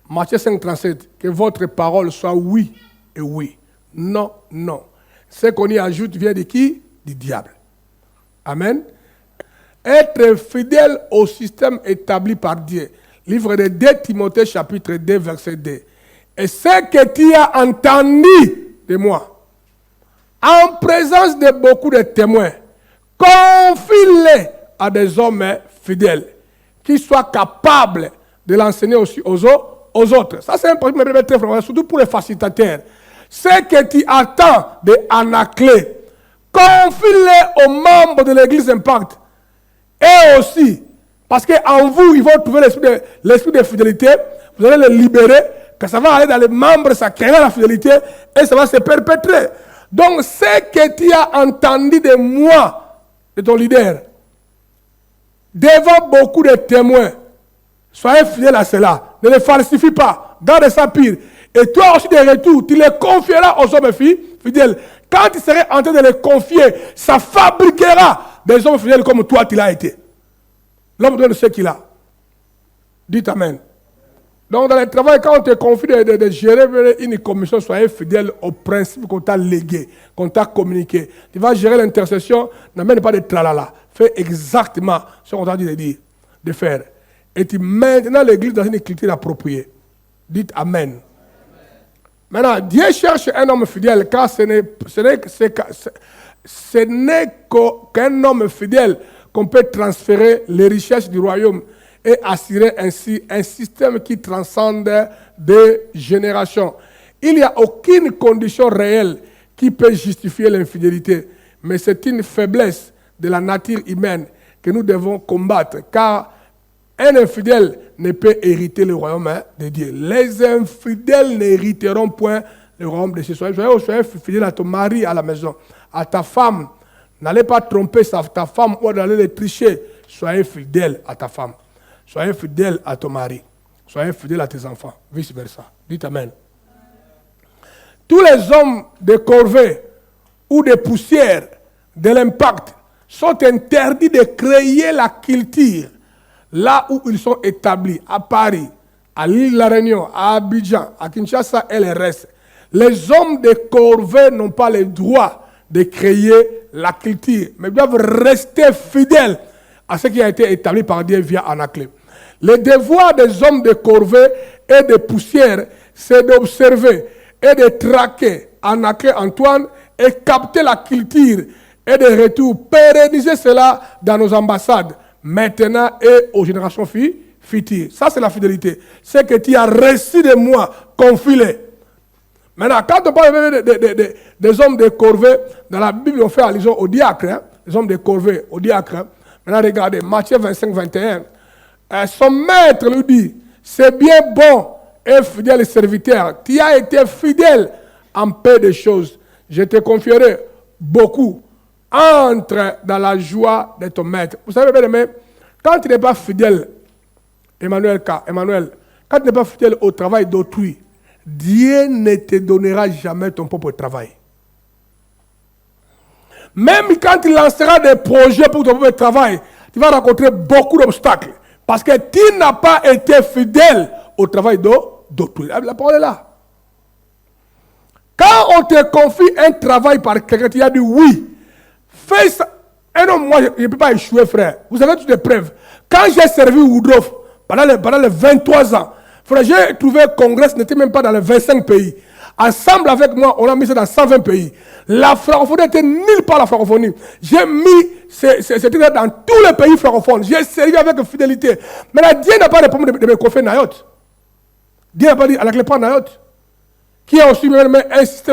Matthieu 5, 37, que votre parole soit oui et oui. Non, non. Ce qu'on y ajoute vient de qui? Du diable. Amen. Être fidèle au système établi par Dieu. Livre de 2 Timothée, chapitre 2, verset 2. Et ce que tu as entendu de moi, en présence de beaucoup de témoins, confie-les à des hommes fidèles, qui soient capables de l'enseigner aussi aux autres. Ça, c'est un problème très fort, surtout pour les facilitateurs. Ce que tu attends de Anaclée, confie-les aux membres de l'église Impact. Et aussi, parce qu'en vous, ils vont trouver l'esprit de fidélité, vous allez les libérer, que ça va aller dans les membres, ça créera la fidélité, et ça va se perpétrer. Donc, ce que tu as entendu de moi, de ton leader, devant beaucoup de témoins, soyez fidèles à cela. Ne les falsifie pas. Garde ça pire. Et toi aussi, de retour, tu les confieras aux hommes fidèles. Quand tu serais en train de les confier, ça fabriquera des hommes fidèles comme toi, tu l'as été. L'homme donne ce qu'il a. Dites Amen. Donc, dans le travail, quand on te confie de gérer une commission, soyez fidèle au principe qu'on t'a légué, qu'on t'a communiqué. Tu vas gérer l'intercession, n'amène pas de tralala. Fais exactement ce qu'on t'a dit de dire, de faire. Et tu maintenas l'église dans une culture appropriée. Dites Amen. Maintenant, Dieu cherche un homme fidèle, car ce n'est qu'un homme fidèle qu'on peut transférer les richesses du royaume et assurer ainsi un système qui transcende des générations. Il n'y a aucune condition réelle qui peut justifier l'infidélité, mais c'est une faiblesse de la nature humaine que nous devons combattre, car un infidèle ne peut hériter le royaume de Dieu. Les infidèles n'hériteront point le royaume de Dieu. Soyez fidèle à ton mari à la maison, à ta femme. N'allez pas tromper ta femme ou d'aller les tricher. Soyez fidèle à ta femme. Soyez fidèle à ton mari. Soyez fidèle à tes enfants. Vice versa. Dites Amen. Tous les hommes de corvée ou de poussière de l'Impact sont interdits de créer la culture là où ils sont établis, à Paris, à l'île de la Réunion, à Abidjan, à Kinshasa et le reste. Les hommes de corvée n'ont pas le droit de créer la culture, mais doivent rester fidèles à ce qui a été établi par Dieu via Anaclée. Le devoir des hommes de corvée et de poussière, c'est d'observer et de traquer Anaclée Antoine et capter la culture et de retour pérenniser cela dans nos ambassades, maintenant et aux générations futures. Ça, c'est la fidélité. C'est que tu as reçu de moi, confie-le. Maintenant, quand on parle des hommes de corvée, dans la Bible, on fait allusion aux diacres, hein, les hommes de corvée, aux diacres. Hein. Maintenant, regardez, Matthieu 25, 21. Son maître lui dit, c'est bien bon et fidèle serviteur. Tu as été fidèle en peu de choses. Je te confierai beaucoup. Entre dans la joie de ton maître. Vous savez, bien aimé, quand tu n'es pas fidèle, Emmanuel, quand tu n'es pas fidèle au travail d'autrui, Dieu ne te donnera jamais ton propre travail. Même quand il lancera des projets pour ton propre travail, tu vas rencontrer beaucoup d'obstacles. Parce que tu n'as pas été fidèle au travail d'autrui. La parole est là. Quand on te confie un travail par quelqu'un, tu as dit oui. Fais ça. Et non, moi, je ne peux pas échouer, frère. Vous avez toutes les preuves. Quand j'ai servi Woodruff, pendant les 23 ans, frère, j'ai trouvé que Congrès n'était même pas dans les 25 pays. Ensemble avec moi, on a mis ça dans 120 pays. La francophonie n'était nulle part la francophonie. J'ai mis c'était dans tous les pays francophones. J'ai servi avec fidélité. Mais là, Dieu n'a pas répondu de me confier Nayot. Dieu n'a pas dit à la clé pas Nayot. Qui a aussi insisté,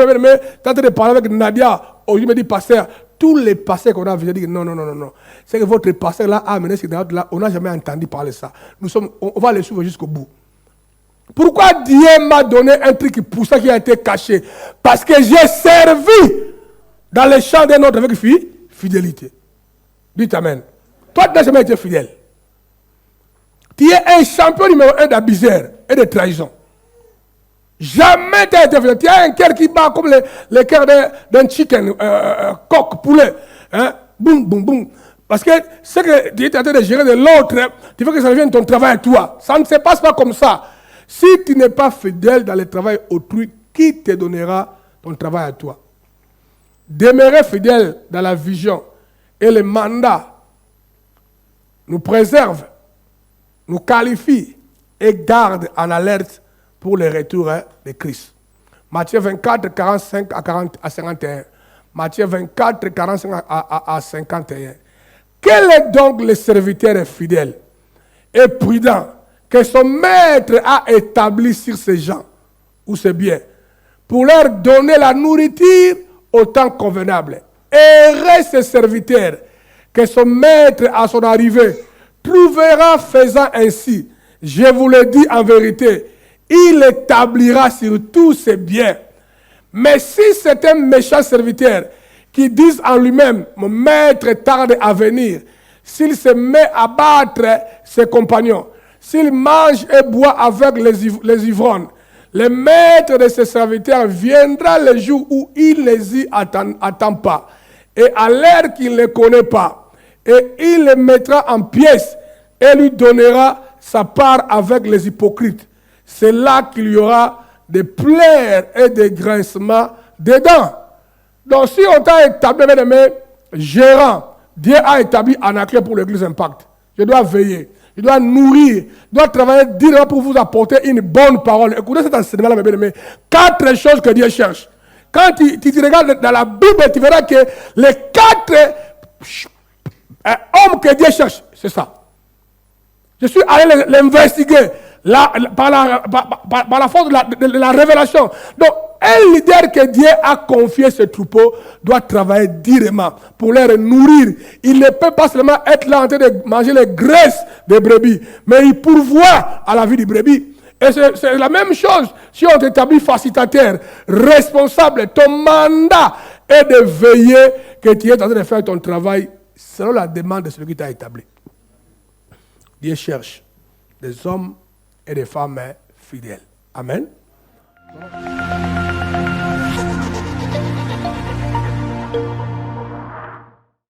tenté de parler avec Nadia. Aujourd'hui, me dit, pasteur, tous les pasteurs qu'on a vu dire non, non, non, non, non. C'est que votre pasteur là a amené ce là, on n'a jamais entendu parler de ça. On va le suivre jusqu'au bout. Pourquoi Dieu m'a donné un truc pour ça qui a été caché? Parce que j'ai servi dans les champs d'un autre avec fidélité. Dites Amen. Toi, tu n'as jamais été fidèle. Tu es un champion numéro 1 d'abuseur et de trahison. Jamais tu as été fidèle. Tu as un cœur qui bat comme le cœur d'un chicken, coq, poulet. Hein? Boum, boum, boum. Parce que ce que tu es en train de gérer de l'autre, tu veux que ça devienne ton travail à toi. Ça ne se passe pas comme ça. Si tu n'es pas fidèle dans le travail autrui, qui te donnera ton travail à toi? Demeurer fidèle dans la vision et le mandat nous préserve, nous qualifie et garde en alerte pour le retour de Christ. Matthieu 24, 45 à 51. Matthieu 24, 45 à 51. Quel est donc le serviteur fidèle et prudent que son maître a établi sur ces gens ou ces biens pour leur donner la nourriture au temps convenable? Heureux ce serviteur que son maître à son arrivée trouvera faisant ainsi. Je vous le dis en vérité, il établira sur tous ses biens. Mais si c'est un méchant serviteur qui dit en lui-même, mon maître tarde à venir, s'il se met à battre ses compagnons, s'il mange et boit avec les ivrognes, le maître de ses serviteurs viendra le jour où il ne les y attend pas, et à l'heure qu'il ne connaît pas, et il les mettra en pièces et lui donnera sa part avec les hypocrites. C'est là qu'il y aura des pleurs et des grincements dedans. Donc si on t'a établi, gérant, Dieu a établi Anaclet pour l'église Impact. Je dois veiller. Je dois nourrir, je dois travailler directement pour vous apporter une bonne parole. Écoutez cet enseignement-là, mes bien-aimés. 4 choses que Dieu cherche. Quand tu regardes dans la Bible, tu verras que les 4 hommes que Dieu cherche, c'est ça. Je suis allé l'investiguer par la force de la révélation. Donc, un leader que Dieu a confié ce troupeau doit travailler directement pour les nourrir. Il ne peut pas seulement être là en train de manger les graisses des brebis, mais il pourvoit à la vie des brebis. Et c'est la même chose si on t'établit facilitateur, responsable. Ton mandat est de veiller que tu es en train de faire ton travail selon la demande de celui qui t'a établi. Dieu cherche des hommes et des femmes fidèles. Amen.